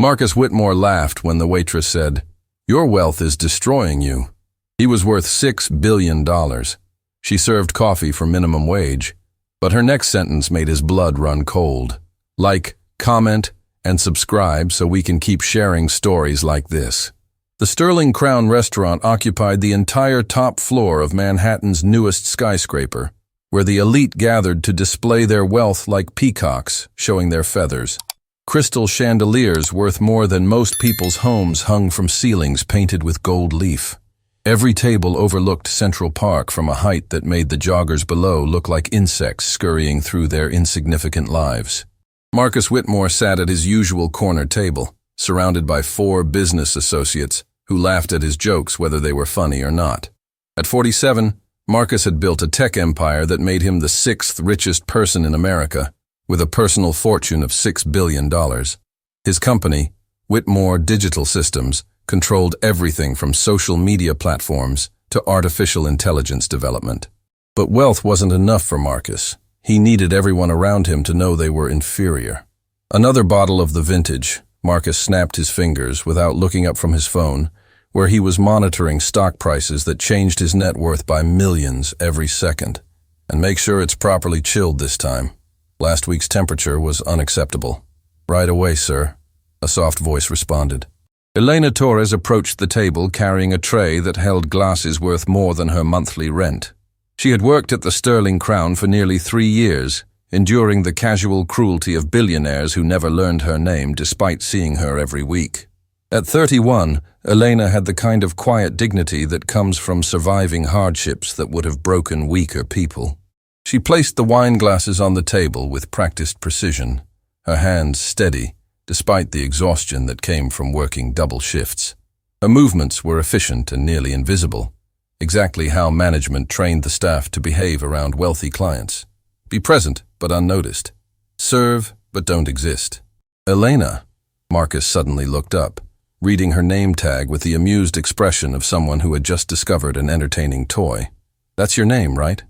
Marcus Whitmore laughed when the waitress said, "Your wealth is destroying you." He was worth $6 billion. She served coffee for minimum wage, but her next sentence made his blood run cold. Like, comment, and subscribe so we can keep sharing stories like this. The Sterling Crown restaurant occupied the entire top floor of Manhattan's newest skyscraper, where the elite gathered to display their wealth like peacocks, showing their feathers. Crystal chandeliers worth more than most people's homes hung from ceilings painted with gold leaf. Every table overlooked Central Park from a height that made the joggers below look like insects scurrying through their insignificant lives. Marcus Whitmore sat at his usual corner table, surrounded by 4 business associates who laughed at his jokes whether they were funny or not. At 47, Marcus had built a tech empire that made him the 6th richest person in America, with a personal fortune of $6 billion. His company, Whitmore Digital Systems, controlled everything from social media platforms to artificial intelligence development. But wealth wasn't enough for Marcus. He needed everyone around him to know they were inferior. Another bottle of the vintage, Marcus snapped his fingers without looking up from his phone, where he was monitoring stock prices that changed his net worth by millions every second. And make sure it's properly chilled this time. Last week's temperature was unacceptable. "Right away, sir," a soft voice responded. Elena Torres approached the table carrying a tray that held glasses worth more than her monthly rent. She had worked at the Sterling Crown for nearly 3 years, enduring the casual cruelty of billionaires who never learned her name despite seeing her every week. At 31, Elena had the kind of quiet dignity that comes from surviving hardships that would have broken weaker people. She placed the wine glasses on the table with practiced precision, her hands steady, despite the exhaustion that came from working double shifts. Her movements were efficient and nearly invisible, exactly how management trained the staff to behave around wealthy clients. Be present, but unnoticed. Serve, but don't exist. "Elena," Marcus suddenly looked up, reading her name tag with the amused expression of someone who had just discovered an entertaining toy. "That's your name, right?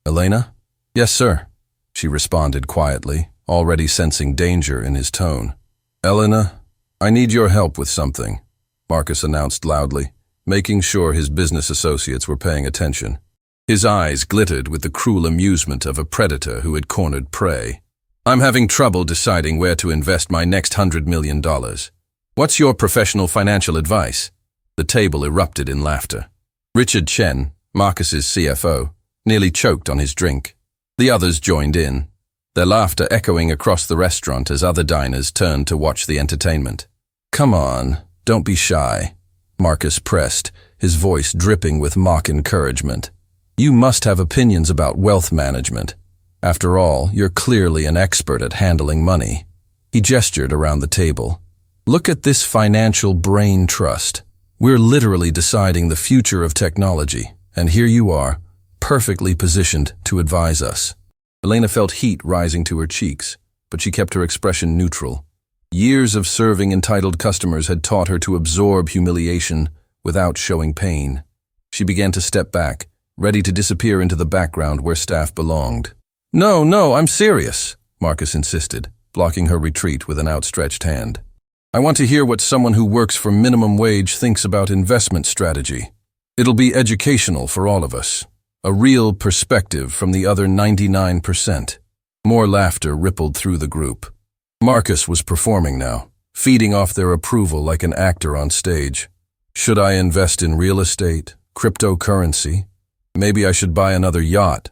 Elena?" "Yes, sir," she responded quietly, already sensing danger in his tone. "Elena, I need your help with something," Marcus announced loudly, making sure his business associates were paying attention. His eyes glittered with the cruel amusement of a predator who had cornered prey. "I'm having trouble deciding where to invest my next $100 million. What's your professional financial advice?" The table erupted in laughter. Richard Chen, Marcus's CFO, nearly choked on his drink. The others joined in, their laughter echoing across the restaurant as other diners turned to watch the entertainment. "Come on, don't be shy," Marcus pressed, his voice dripping with mock encouragement. "You must have opinions about wealth management. After all, you're clearly an expert at handling money." He gestured around the table. "Look at this financial brain trust. We're literally deciding the future of technology, and here you are, perfectly positioned to advise us." Elena felt heat rising to her cheeks, but she kept her expression neutral. Years of serving entitled customers had taught her to absorb humiliation without showing pain. She began to step back, ready to disappear into the background where staff belonged. No, I'm serious," Marcus insisted, blocking her retreat with an outstretched hand. "I want to hear what someone who works for minimum wage thinks about investment strategy. It'll be educational for all of us. A real perspective from the other 99%. More laughter rippled through the group. Marcus was performing now, feeding off their approval like an actor on stage. "Should I invest in real estate, cryptocurrency? Maybe I should buy another yacht."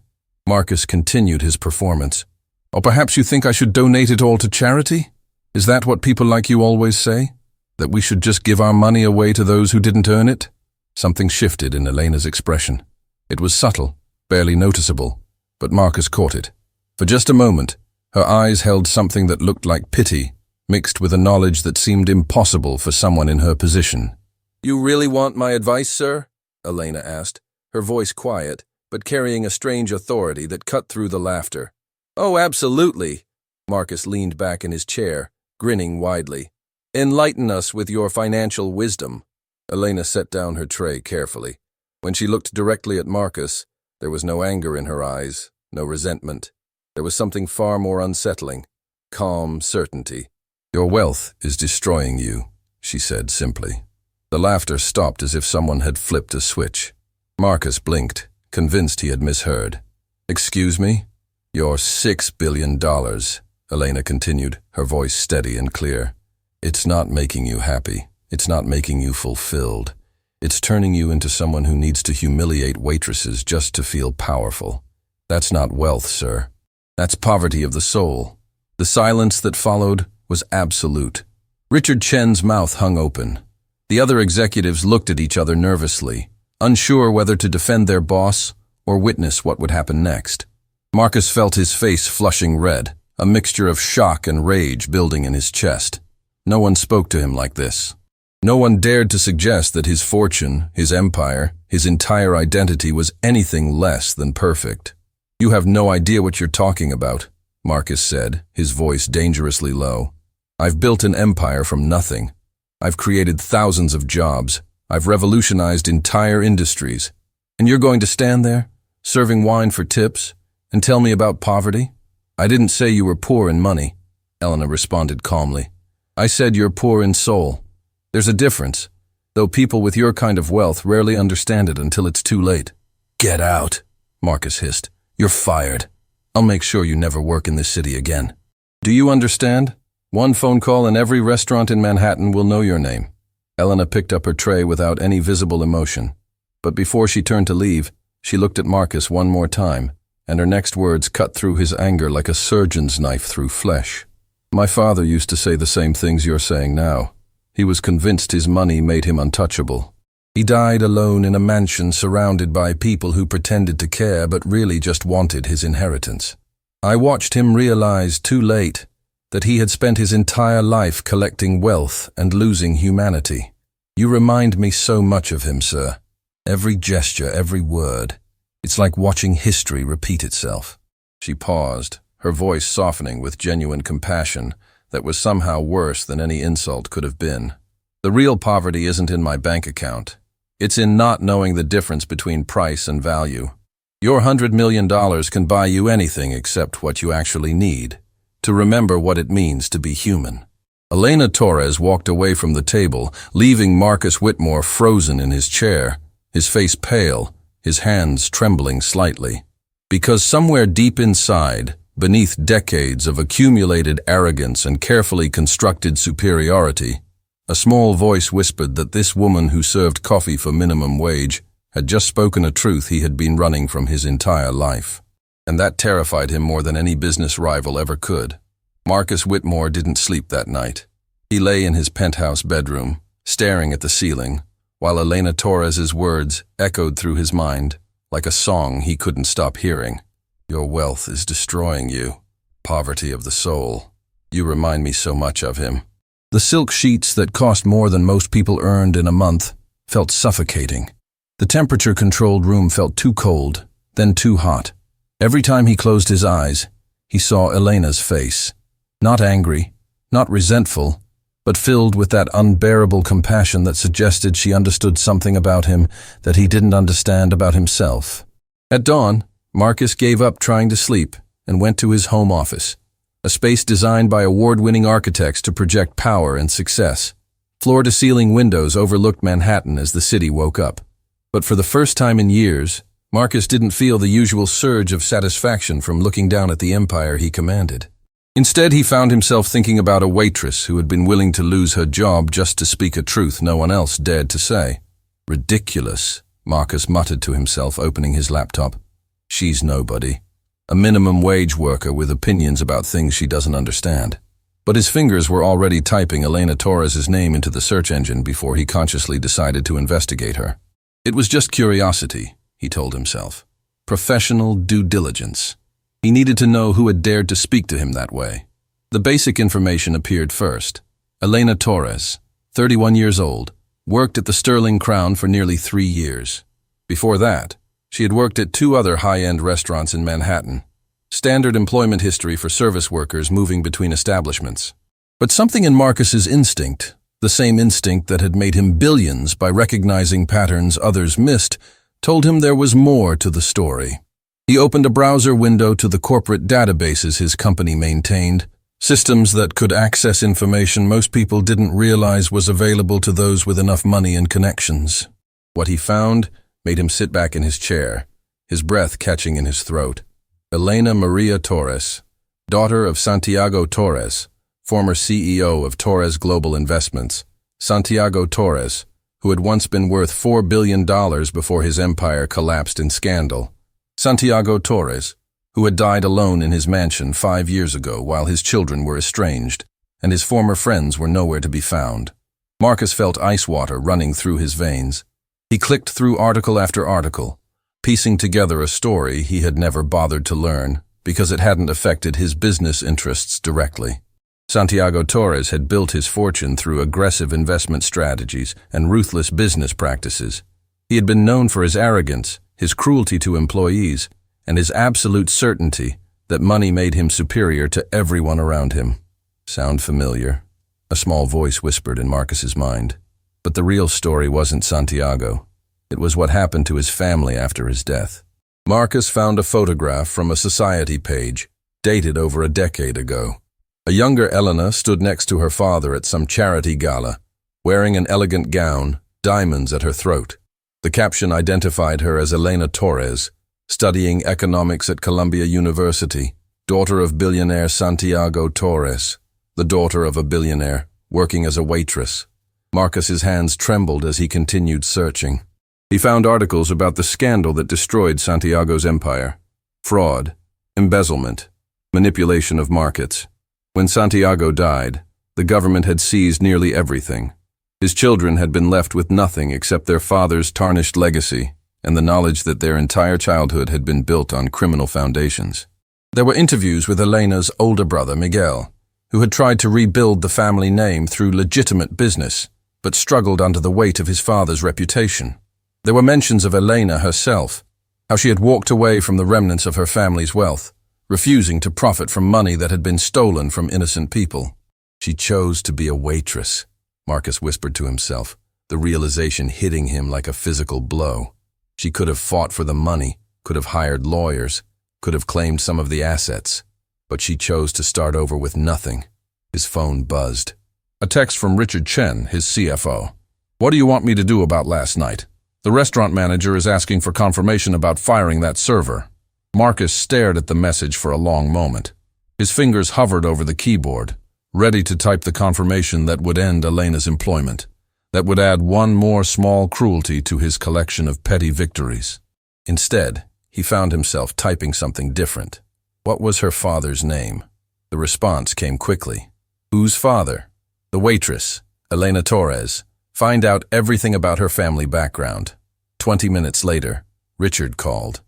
Marcus continued his performance. "Or perhaps you think I should donate it all to charity? Is that what people like you always say? That we should just give our money away to those who didn't earn it?" Something shifted in Elena's expression. It was subtle, barely noticeable, but Marcus caught it. For just a moment, her eyes held something that looked like pity, mixed with a knowledge that seemed impossible for someone in her position. "You really want my advice, sir?" Elena asked, her voice quiet, but carrying a strange authority that cut through the laughter. "Oh, absolutely." Marcus leaned back in his chair, grinning widely. "Enlighten us with your financial wisdom." Elena set down her tray carefully. When she looked directly at Marcus, there was no anger in her eyes, no resentment. There was something far more unsettling, calm certainty. Your wealth is destroying you, she said simply. The laughter stopped as if someone had flipped a switch. Marcus blinked, convinced he had misheard. Excuse me? Your $6 billion, Elena continued, her voice steady and clear. It's not making you happy. It's not making you fulfilled. It's turning you into someone who needs to humiliate waitresses just to feel powerful. That's not wealth, sir. That's poverty of the soul. The silence that followed was absolute. Richard Chen's mouth hung open. The other executives looked at each other nervously, unsure whether to defend their boss or witness what would happen next. Marcus felt his face flushing red, a mixture of shock and rage building in his chest. No one spoke to him like this. No one dared to suggest that his fortune, his empire, his entire identity was anything less than perfect. You have no idea what you're talking about, Marcus said, his voice dangerously low. I've built an empire from nothing. I've created thousands of jobs. I've revolutionized entire industries. And you're going to stand there, serving wine for tips, and tell me about poverty? I didn't say you were poor in money, Elena responded calmly. I said you're poor in soul. There's a difference, though people with your kind of wealth rarely understand it until it's too late. Get out, Marcus hissed. You're fired. I'll make sure you never work in this city again. Do you understand? One phone call and every restaurant in Manhattan will know your name. Elena picked up her tray without any visible emotion. But before she turned to leave, she looked at Marcus one more time, and her next words cut through his anger like a surgeon's knife through flesh. My father used to say the same things you're saying now. He was convinced his money made him untouchable. He died alone in a mansion surrounded by people who pretended to care but really just wanted his inheritance. I watched him realize too late that he had spent his entire life collecting wealth and losing humanity. You remind me so much of him, sir. Every gesture, every word. It's like watching history repeat itself. She paused, her voice softening with genuine compassion that was somehow worse than any insult could have been. The real poverty isn't in my bank account. It's in not knowing the difference between price and value. Your $100 million can buy you anything except what you actually need, to remember what it means to be human. Elena Torres walked away from the table, leaving Marcus Whitmore frozen in his chair, his face pale, his hands trembling slightly. Because somewhere deep inside, beneath decades of accumulated arrogance and carefully constructed superiority, a small voice whispered that this woman who served coffee for minimum wage had just spoken a truth he had been running from his entire life. And that terrified him more than any business rival ever could. Marcus Whitmore didn't sleep that night. He lay in his penthouse bedroom, staring at the ceiling, while Elena Torres's words echoed through his mind like a song he couldn't stop hearing. Your wealth is destroying you. Poverty of the soul. You remind me so much of him. The silk sheets that cost more than most people earned in a month felt suffocating. The temperature-controlled room felt too cold, then too hot. Every time he closed his eyes, he saw Elena's face. Not angry, not resentful, but filled with that unbearable compassion that suggested she understood something about him that he didn't understand about himself. At dawn, Marcus gave up trying to sleep and went to his home office, a space designed by award-winning architects to project power and success. Floor-to-ceiling windows overlooked Manhattan as the city woke up. But for the first time in years, Marcus didn't feel the usual surge of satisfaction from looking down at the empire he commanded. Instead, he found himself thinking about a waitress who had been willing to lose her job just to speak a truth no one else dared to say. Ridiculous, Marcus muttered to himself, opening his laptop. She's nobody. A minimum wage worker with opinions about things she doesn't understand. But his fingers were already typing Elena Torres's name into the search engine before he consciously decided to investigate her. It was just curiosity, he told himself. Professional due diligence. He needed to know who had dared to speak to him that way. The basic information appeared first. Elena Torres, 31 years old, worked at the Sterling Crown for nearly 3 years. Before that, she had worked at 2 other high-end restaurants in Manhattan. Standard employment history for service workers moving between establishments. But something in Marcus's instinct, the same instinct that had made him billions by recognizing patterns others missed, told him there was more to the story. He opened a browser window to the corporate databases his company maintained, Systems that could access information most people didn't realize was available to those with enough money and connections. What he found made him sit back in his chair, his breath catching in his throat. Elena Maria Torres, daughter of Santiago Torres, former CEO of Torres Global Investments. Santiago Torres, who had once been worth $4 billion before his empire collapsed in scandal. Santiago Torres, who had died alone in his mansion 5 years ago while his children were estranged, and his former friends were nowhere to be found. Marcus felt ice water running through his veins. He clicked through article after article, piecing together a story he had never bothered to learn because it hadn't affected his business interests directly. Santiago Torres had built his fortune through aggressive investment strategies and ruthless business practices. He had been known for his arrogance, his cruelty to employees, and his absolute certainty that money made him superior to everyone around him. Sound familiar? A small voice whispered in Marcus's mind. But the real story wasn't Santiago. It was what happened to his family after his death. Marcus found a photograph from a society page, dated over a decade ago. A younger Elena stood next to her father at some charity gala, wearing an elegant gown, diamonds at her throat. The caption identified her as Elena Torres, studying economics at Columbia University, daughter of billionaire Santiago Torres, the daughter of a billionaire, working as a waitress. Marcus's hands trembled as he continued searching. He found articles about the scandal that destroyed Santiago's empire. Fraud, embezzlement, manipulation of markets. When Santiago died, the government had seized nearly everything. His children had been left with nothing except their father's tarnished legacy and the knowledge that their entire childhood had been built on criminal foundations. There were interviews with Elena's older brother, Miguel, who had tried to rebuild the family name through legitimate business, but struggled under the weight of his father's reputation. There were mentions of Elena herself, how she had walked away from the remnants of her family's wealth, refusing to profit from money that had been stolen from innocent people. She chose to be a waitress, Marcus whispered to himself, the realization hitting him like a physical blow. She could have fought for the money, could have hired lawyers, could have claimed some of the assets, but she chose to start over with nothing. His phone buzzed. A text from Richard Chen, his CFO. "What do you want me to do about last night? The restaurant manager is asking for confirmation about firing that server." Marcus stared at the message for a long moment. His fingers hovered over the keyboard, ready to type the confirmation that would end Elena's employment, that would add one more small cruelty to his collection of petty victories. Instead, he found himself typing something different. What was her father's name? The response came quickly. Whose father? The waitress, Elena Torres. Find out everything about her family background. 20 minutes later, Richard called.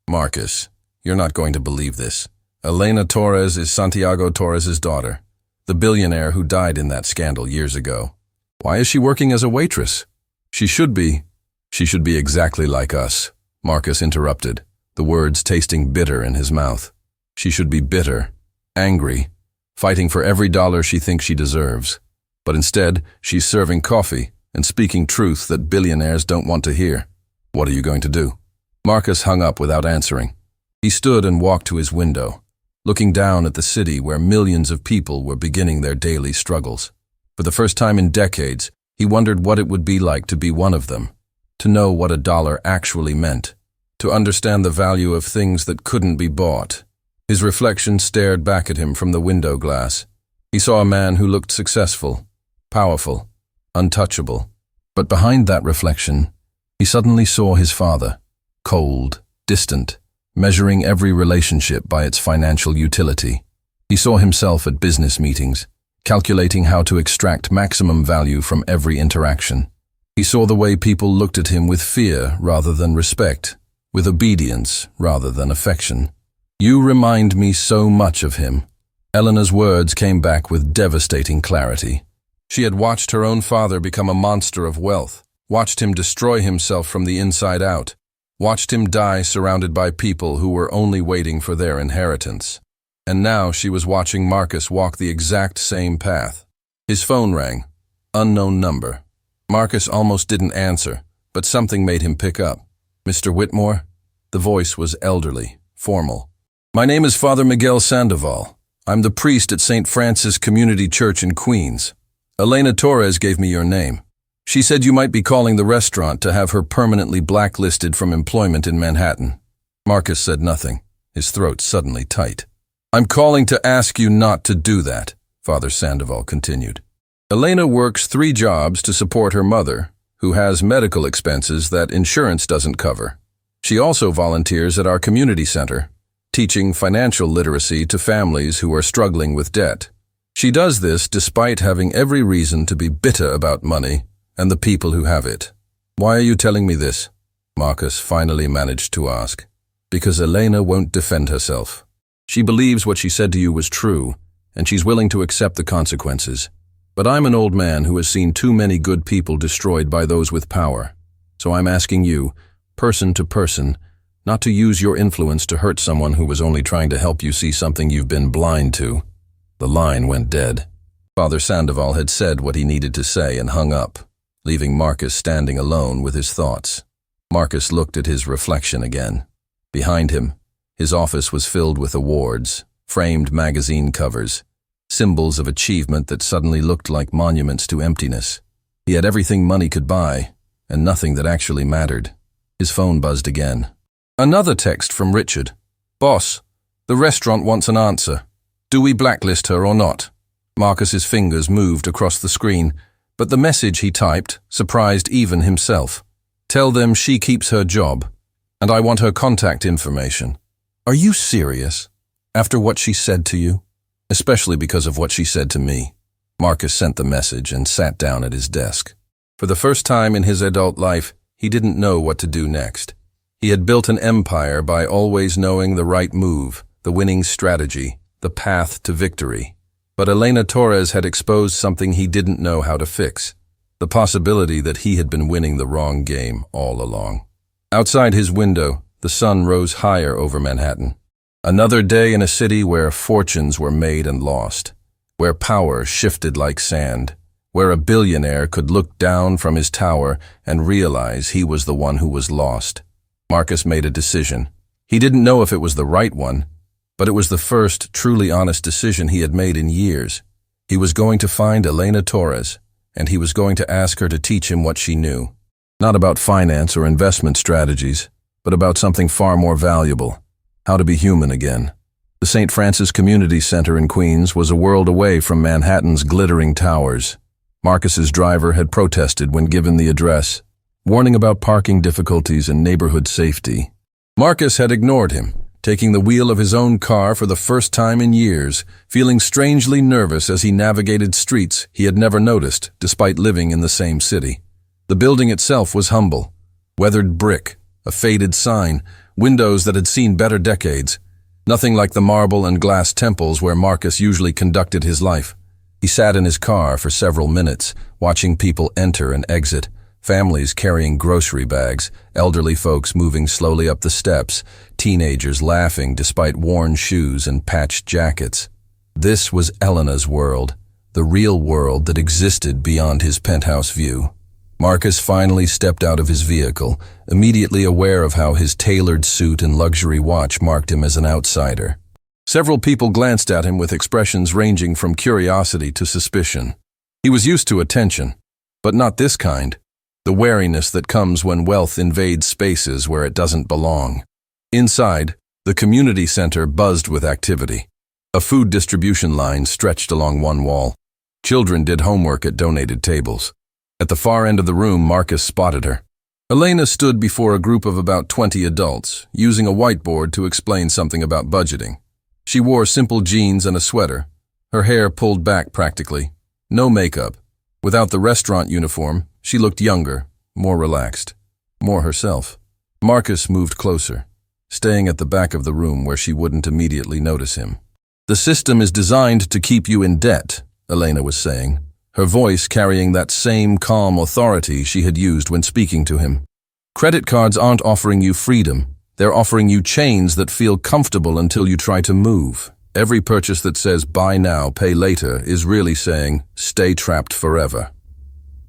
"Marcus, you're not going to believe this. Elena Torres is Santiago Torres's daughter, the billionaire who died in that scandal years ago. Why is she working as a waitress? She should be exactly like us," Marcus interrupted, the words tasting bitter in his mouth. She should be bitter, angry, fighting for every dollar she thinks she deserves. But instead, she's serving coffee and speaking truth that billionaires don't want to hear. What are you going to do? Marcus hung up without answering. He stood and walked to his window, looking down at the city where millions of people were beginning their daily struggles. For the first time in decades, he wondered what it would be like to be one of them, to know what a dollar actually meant, to understand the value of things that couldn't be bought. His reflection stared back at him from the window glass. He saw a man who looked successful, powerful, untouchable. But behind that reflection, he suddenly saw his father, cold, distant, measuring every relationship by its financial utility. He saw himself at business meetings, calculating how to extract maximum value from every interaction. He saw the way people looked at him with fear rather than respect, with obedience rather than affection. "You remind me so much of him." Elena's words came back with devastating clarity. She had watched her own father become a monster of wealth, watched him destroy himself from the inside out, watched him die surrounded by people who were only waiting for their inheritance. And now she was watching Marcus walk the exact same path. His phone rang. Unknown number. Marcus almost didn't answer, but something made him pick up. "Mr. Whitmore?" The voice was elderly, formal. "My name is Father Miguel Sandoval. I'm the priest at St. Francis Community Church in Queens. Elena Torres gave me your name. She said you might be calling the restaurant to have her permanently blacklisted from employment in Manhattan. Marcus said nothing, his throat suddenly tight. I'm calling to ask you not to do that, Father Sandoval continued. Elena works 3 jobs to support her mother, who has medical expenses that insurance doesn't cover. She also volunteers at our community center, teaching financial literacy to families who are struggling with debt. She does this despite having every reason to be bitter about money and the people who have it. Why are you telling me this? Marcus finally managed to ask. Because Elena won't defend herself. She believes what she said to you was true, and she's willing to accept the consequences. But I'm an old man who has seen too many good people destroyed by those with power. So I'm asking you, person to person, not to use your influence to hurt someone who was only trying to help you see something you've been blind to. The line went dead. Father Sandoval had said what he needed to say and hung up, leaving Marcus standing alone with his thoughts. Marcus looked at his reflection again. Behind him, his office was filled with awards, framed magazine covers, symbols of achievement that suddenly looked like monuments to emptiness. He had everything money could buy, and nothing that actually mattered. His phone buzzed again. Another text from Richard. Boss, the restaurant wants an answer. Do we blacklist her or not? Marcus's fingers moved across the screen, but the message he typed surprised even himself. Tell them she keeps her job, and I want her contact information. Are you serious? After what she said to you? Especially because of what she said to me. Marcus sent the message and sat down at his desk. For the first time in his adult life, he didn't know what to do next. He had built an empire by always knowing the right move, the winning strategy, the path to victory. But Elena Torres had exposed something he didn't know how to fix, the possibility that he had been winning the wrong game all along. Outside his window, the sun rose higher over Manhattan. Another day in a city where fortunes were made and lost, where power shifted like sand, where a billionaire could look down from his tower and realize he was the one who was lost. Marcus made a decision. He didn't know if it was the right one, but it was the first truly honest decision he had made in years. He was going to find Elena Torres, and he was going to ask her to teach him what she knew. Not about finance or investment strategies, but about something far more valuable. How to be human again. The St. Francis Community Center in Queens was a world away from Manhattan's glittering towers. Marcus's driver had protested when given the address, warning about parking difficulties and neighborhood safety. Marcus had ignored him, taking the wheel of his own car for the first time in years, feeling strangely nervous as he navigated streets he had never noticed despite living in the same city. The building itself was humble. Weathered brick, a faded sign, windows that had seen better decades. Nothing like the marble and glass temples where Marcus usually conducted his life. He sat in his car for several minutes, watching people enter and exit, families carrying grocery bags, elderly folks moving slowly up the steps, teenagers laughing despite worn shoes and patched jackets. This was Elena's world, the real world that existed beyond his penthouse view. Marcus finally stepped out of his vehicle, immediately aware of how his tailored suit and luxury watch marked him as an outsider. Several people glanced at him with expressions ranging from curiosity to suspicion. He was used to attention, but not this kind. The wariness that comes when wealth invades spaces where it doesn't belong. Inside, the community center buzzed with activity. A food distribution line stretched along one wall. Children did homework at donated tables. At the far end of the room, Marcus spotted her. Elena stood before a group of about 20 adults, using a whiteboard to explain something about budgeting. She wore simple jeans and a sweater, her hair pulled back practically. No makeup. Without the restaurant uniform, she looked younger, more relaxed, more herself. Marcus moved closer, staying at the back of the room where she wouldn't immediately notice him. The system is designed to keep you in debt, Elena was saying, her voice carrying that same calm authority she had used when speaking to him. Credit cards aren't offering you freedom. They're offering you chains that feel comfortable until you try to move. Every purchase that says buy now, pay later is really saying stay trapped forever.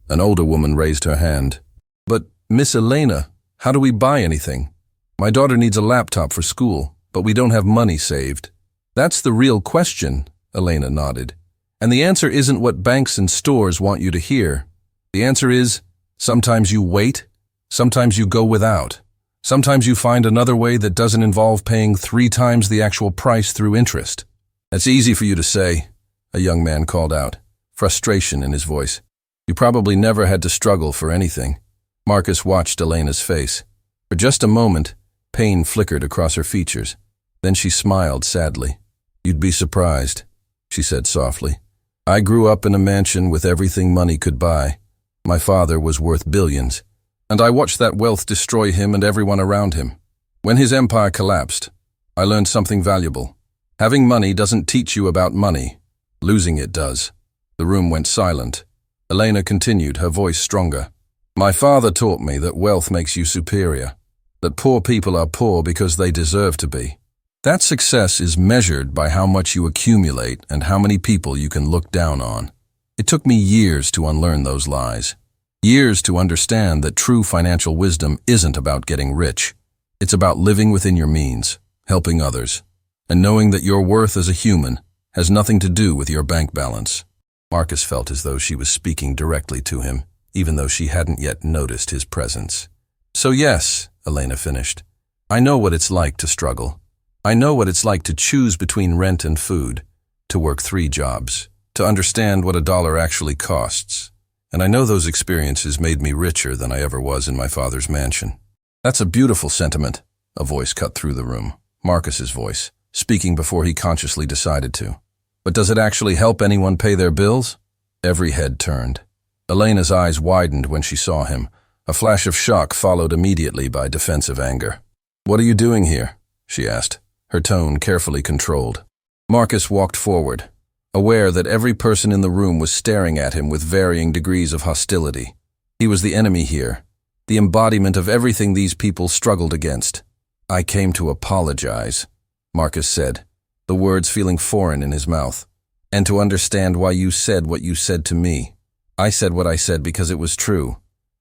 An older woman raised her hand. But, Miss Elena, how do we buy anything? My daughter needs a laptop for school, but we don't have money saved. That's the real question, Elena nodded. And the answer isn't what banks and stores want you to hear. The answer is, sometimes you wait, sometimes you go without. Sometimes you find another way that doesn't involve paying 3 times the actual price through interest. That's easy for you to say, a young man called out, frustration in his voice. You probably never had to struggle for anything. Marcus watched Elena's face. For just a moment, pain flickered across her features. Then she smiled sadly. You'd be surprised, she said softly. I grew up in a mansion with everything money could buy. My father was worth billions, and I watched that wealth destroy him and everyone around him. When his empire collapsed, I learned something valuable. Having money doesn't teach you about money. Losing it does. The room went silent. Elena continued, her voice stronger. My father taught me that wealth makes you superior, that poor people are poor because they deserve to be. That success is measured by how much you accumulate and how many people you can look down on. It took me years to unlearn those lies. Years to understand that true financial wisdom isn't about getting rich. It's about living within your means, helping others, and knowing that your worth as a human has nothing to do with your bank balance. Marcus felt as though she was speaking directly to him, even though she hadn't yet noticed his presence. So yes, Elena finished, I know what it's like to struggle. I know what it's like to choose between rent and food, to work 3 jobs, to understand what $1 actually costs. And I know those experiences made me richer than I ever was in my father's mansion. That's a beautiful sentiment, a voice cut through the room, Marcus's voice, speaking before he consciously decided to. But does it actually help anyone pay their bills? Every head turned. Elena's eyes widened when she saw him. A flash of shock followed immediately by defensive anger. What are you doing here? She asked, her tone carefully controlled. Marcus walked forward, aware that every person in the room was staring at him with varying degrees of hostility. He was the enemy here, the embodiment of everything these people struggled against. I came to apologize, Marcus said, the words feeling foreign in his mouth, and to understand why you said what you said to me. I said what I said because it was true,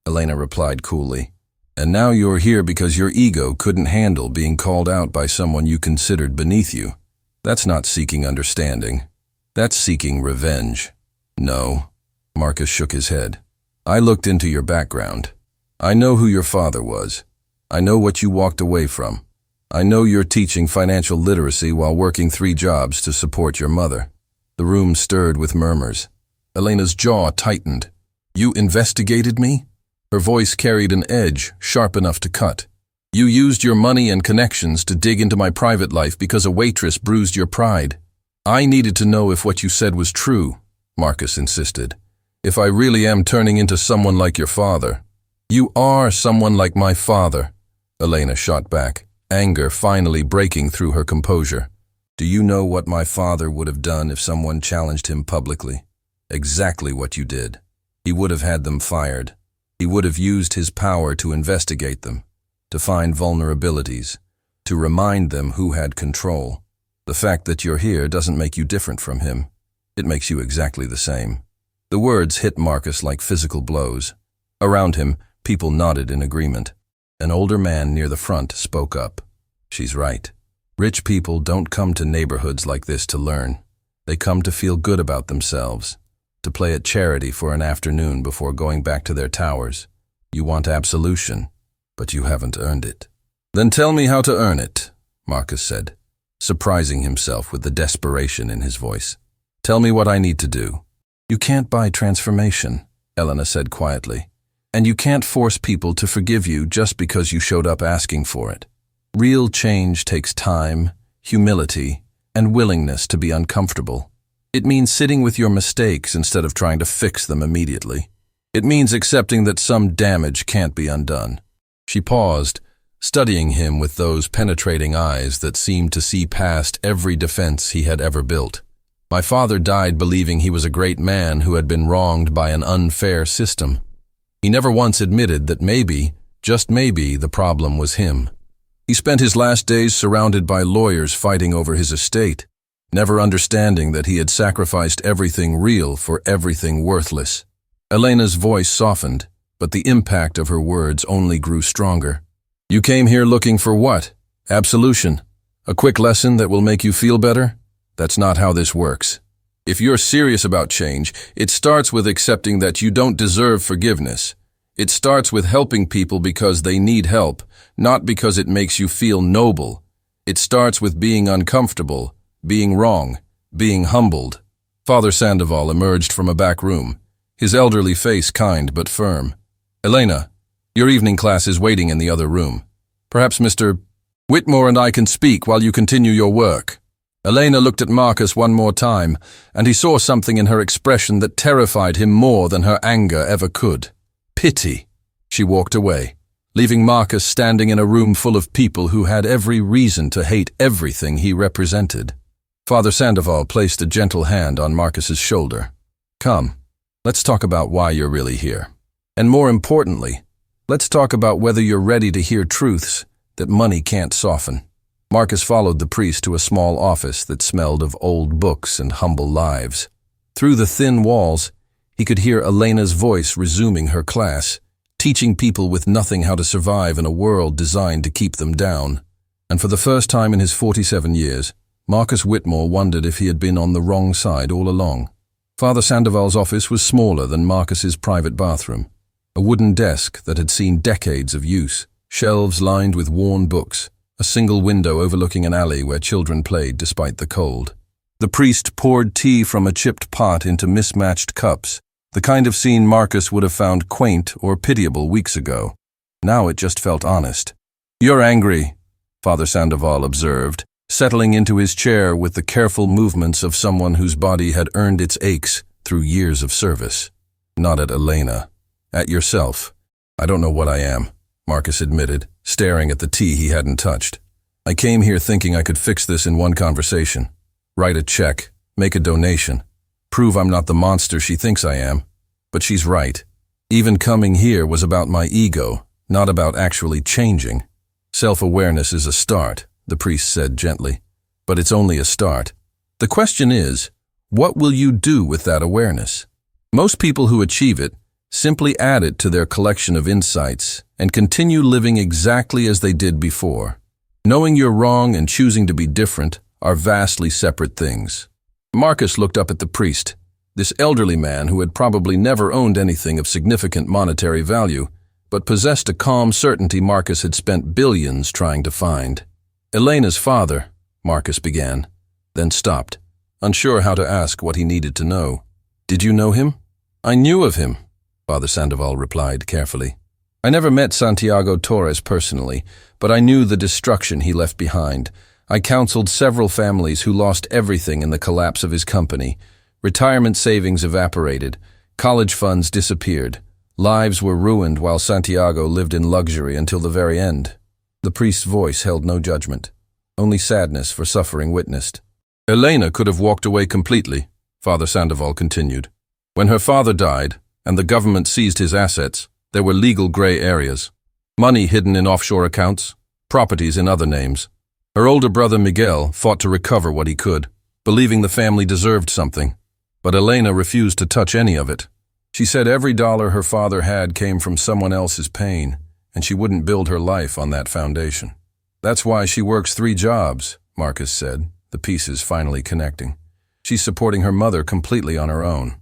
Elena replied coolly. And now you're here because your ego couldn't handle being called out by someone you considered beneath you. That's not seeking understanding. That's seeking revenge. No, Marcus shook his head. I looked into your background. I know who your father was. I know what you walked away from. I know you're teaching financial literacy while working 3 jobs to support your mother. The room stirred with murmurs. Elena's jaw tightened. You investigated me? Her voice carried an edge, sharp enough to cut. You used your money and connections to dig into my private life because a waitress bruised your pride. I needed to know if what you said was true, Marcus insisted. If I really am turning into someone like your father. You are someone like my father, Elena shot back, anger finally breaking through her composure. Do you know what my father would have done if someone challenged him publicly? Exactly what you did. He would have had them fired. He would have used his power to investigate them, to find vulnerabilities, to remind them who had control. The fact that you're here doesn't make you different from him. It makes you exactly the same. The words hit Marcus like physical blows. Around him, people nodded in agreement. An older man near the front spoke up. She's right. Rich people don't come to neighborhoods like this to learn. They come to feel good about themselves, to play at charity for an afternoon before going back to their towers. You want absolution, but you haven't earned it. Then tell me how to earn it, Marcus said, surprising himself with the desperation in his voice. Tell me what I need to do. You can't buy transformation, Elena said quietly, and you can't force people to forgive you just because you showed up asking for it. Real change takes time, humility, and willingness to be uncomfortable. It means sitting with your mistakes instead of trying to fix them immediately. It means accepting that some damage can't be undone. She paused, studying him with those penetrating eyes that seemed to see past every defense he had ever built. My father died believing he was a great man who had been wronged by an unfair system. He never once admitted that maybe, just maybe, the problem was him. He spent his last days surrounded by lawyers fighting over his estate, never understanding that he had sacrificed everything real for everything worthless. Elena's voice softened, but the impact of her words only grew stronger. You came here looking for what? Absolution? A quick lesson that will make you feel better? That's not how this works. If you're serious about change, it starts with accepting that you don't deserve forgiveness. It starts with helping people because they need help, not because it makes you feel noble. It starts with being uncomfortable, being wrong, being humbled. Father Sandoval emerged from a back room, his elderly face kind but firm. Elena, your evening class is waiting in the other room. Perhaps Mr. Whitmore and I can speak while you continue your work. Elena looked at Marcus one more time, and he saw something in her expression that terrified him more than her anger ever could. Pity. She walked away, leaving Marcus standing in a room full of people who had every reason to hate everything he represented. Father Sandoval placed a gentle hand on Marcus's shoulder. Come, let's talk about why you're really here. And more importantly, let's talk about whether you're ready to hear truths that money can't soften. Marcus followed the priest to a small office that smelled of old books and humble lives. Through the thin walls, he could hear Elena's voice resuming her class, teaching people with nothing how to survive in a world designed to keep them down. And for the first time in his 47 years, Marcus Whitmore wondered if he had been on the wrong side all along. Father Sandoval's office was smaller than Marcus's private bathroom. A wooden desk that had seen decades of use, shelves lined with worn books, a single window overlooking an alley where children played despite the cold. The priest poured tea from a chipped pot into mismatched cups, the kind of scene Marcus would have found quaint or pitiable weeks ago. Now it just felt honest. You're angry, Father Sandoval observed, settling into his chair with the careful movements of someone whose body had earned its aches through years of service. Not at Elena. At yourself. I don't know what I am, Marcus admitted, staring at the tea he hadn't touched. I came here thinking I could fix this in one conversation. Write a check, make a donation, prove I'm not the monster she thinks I am. But she's right. Even coming here was about my ego, not about actually changing. Self-awareness is a start, the priest said gently, but it's only a start. The question is, what will you do with that awareness? Most people who achieve it simply add it to their collection of insights and continue living exactly as they did before. Knowing you're wrong and choosing to be different are vastly separate things. Marcus looked up at the priest, this elderly man who had probably never owned anything of significant monetary value, but possessed a calm certainty Marcus had spent billions trying to find. Elena's father, Marcus began, then stopped, unsure how to ask what he needed to know. Did you know him? I knew of him, Father Sandoval replied carefully. I never met Santiago Torres personally, but I knew the destruction he left behind. I counseled several families who lost everything in the collapse of his company. Retirement savings evaporated, college funds disappeared, lives were ruined while Santiago lived in luxury until the very end. The priest's voice held no judgment, only sadness for suffering witnessed. Elena could have walked away completely, Father Sandoval continued. When her father died, and the government seized his assets, there were legal gray areas. Money hidden in offshore accounts, properties in other names. Her older brother Miguel fought to recover what he could, believing the family deserved something. But Elena refused to touch any of it. She said every dollar her father had came from someone else's pain, and she wouldn't build her life on that foundation. That's why she works 3 jobs, Marcus said, the pieces finally connecting. She's supporting her mother completely on her own.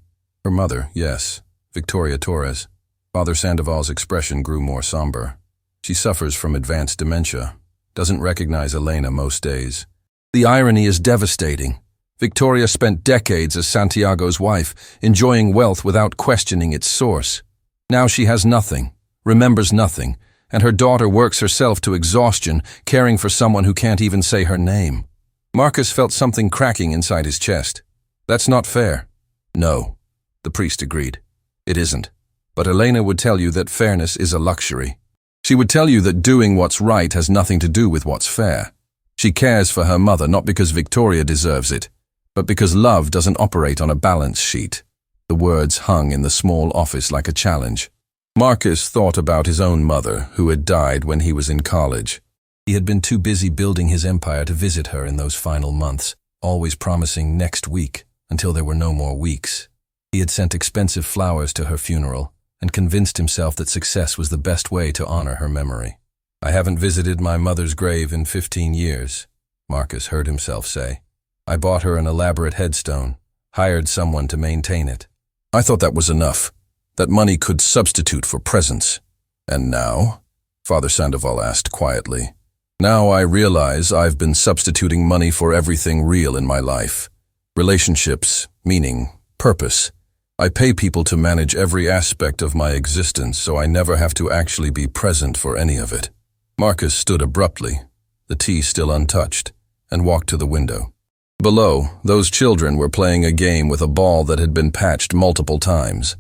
Her mother, yes, Victoria Torres. Father Sandoval's expression grew more somber. She suffers from advanced dementia, doesn't recognize Elena most days. The irony is devastating. Victoria spent decades as Santiago's wife, enjoying wealth without questioning its source. Now she has nothing, remembers nothing, and her daughter works herself to exhaustion, caring for someone who can't even say her name. Marcus felt something cracking inside his chest. That's not fair. No, the priest agreed. It isn't. But Elena would tell you that fairness is a luxury. She would tell you that doing what's right has nothing to do with what's fair. She cares for her mother not because Victoria deserves it, but because love doesn't operate on a balance sheet. The words hung in the small office like a challenge. Marcus thought about his own mother, who had died when he was in college. He had been too busy building his empire to visit her in those final months, always promising next week until there were no more weeks. He had sent expensive flowers to her funeral and convinced himself that success was the best way to honor her memory. I haven't visited my mother's grave in 15 years, Marcus heard himself say. I bought her an elaborate headstone, hired someone to maintain it. I thought that was enough, that money could substitute for presents. And now? Father Sandoval asked quietly. Now I realize I've been substituting money for everything real in my life. Relationships, meaning, purpose. I pay people to manage every aspect of my existence so I never have to actually be present for any of it. Marcus stood abruptly, the tea still untouched, and walked to the window. Below, those children were playing a game with a ball that had been patched multiple times.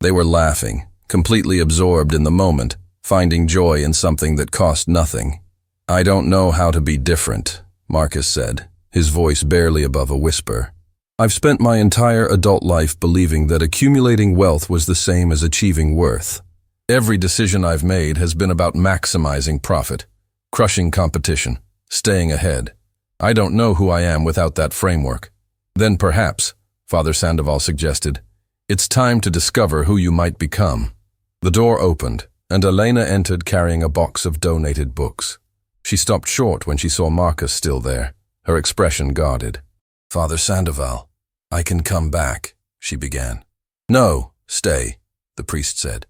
They were laughing, completely absorbed in the moment, finding joy in something that cost nothing. I don't know how to be different, Marcus said, his voice barely above a whisper. I've spent my entire adult life believing that accumulating wealth was the same as achieving worth. Every decision I've made has been about maximizing profit, crushing competition, staying ahead. I don't know who I am without that framework. Then perhaps, Father Sandoval suggested, it's time to discover who you might become. The door opened, and Elena entered carrying a box of donated books. She stopped short when she saw Marcus still there, her expression guarded. Father Sandoval, I can come back, she began. No, stay, the priest said.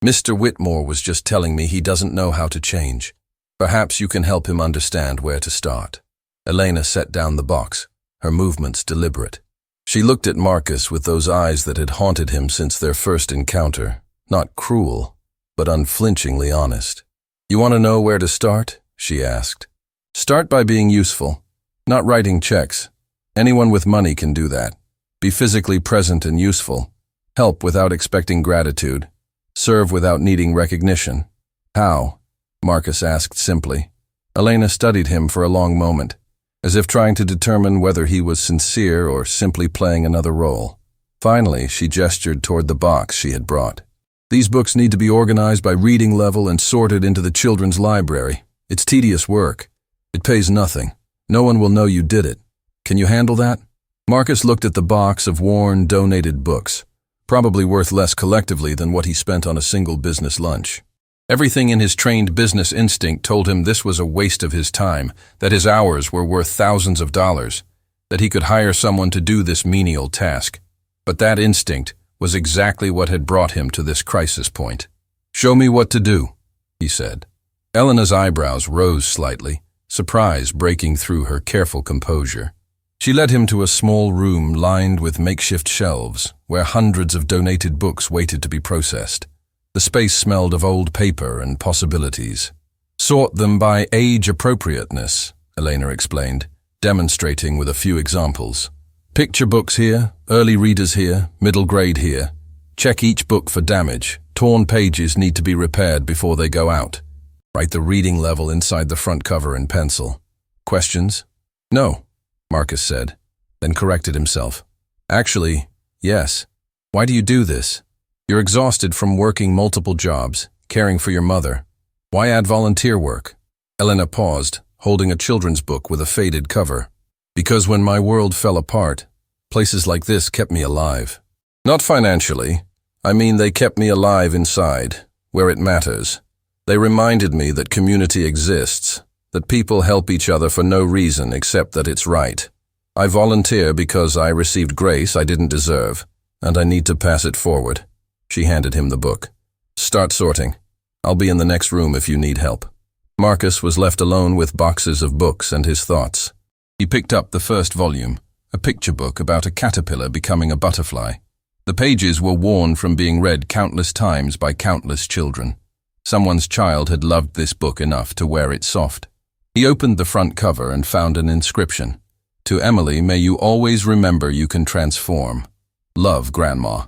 Mr. Whitmore was just telling me he doesn't know how to change. Perhaps you can help him understand where to start. Elena set down the box, her movements deliberate. She looked at Marcus with those eyes that had haunted him since their first encounter, not cruel, but unflinchingly honest. You want to know where to start? She asked. Start by being useful, not writing checks. Anyone with money can do that. Be physically present and useful. Help without expecting gratitude. Serve without needing recognition. How? Marcus asked simply. Elena studied him for a long moment, as if trying to determine whether he was sincere or simply playing another role. Finally, she gestured toward the box she had brought. These books need to be organized by reading level and sorted into the children's library. It's tedious work. It pays nothing. No one will know you did it. Can you handle that? Marcus looked at the box of worn, donated books, probably worth less collectively than what he spent on a single business lunch. Everything in his trained business instinct told him this was a waste of his time, that his hours were worth thousands of dollars, that he could hire someone to do this menial task. But that instinct was exactly what had brought him to this crisis point. Show me what to do, he said. Elena's eyebrows rose slightly, surprise breaking through her careful composure. She led him to a small room lined with makeshift shelves, where hundreds of donated books waited to be processed. The space smelled of old paper and possibilities. Sort them by age appropriateness, Elena explained, demonstrating with a few examples. Picture books here, early readers here, middle grade here. Check each book for damage. Torn pages need to be repaired before they go out. Write the reading level inside the front cover in pencil. Questions? No, Marcus said, then corrected himself. Actually, yes. Why do you do this? You're exhausted from working multiple jobs, caring for your mother. Why add volunteer work? Elena paused, holding a children's book with a faded cover. Because when my world fell apart, places like this kept me alive. Not financially. I mean, they kept me alive inside, where it matters. They reminded me that community exists, that people help each other for no reason except that it's right. I volunteer because I received grace I didn't deserve, and I need to pass it forward. She handed him the book. Start sorting. I'll be in the next room if you need help. Marcus was left alone with boxes of books and his thoughts. He picked up the first volume, a picture book about a caterpillar becoming a butterfly. The pages were worn from being read countless times by countless children. Someone's child had loved this book enough to wear it soft. He opened the front cover and found an inscription. To Emily, may you always remember you can transform. Love, Grandma.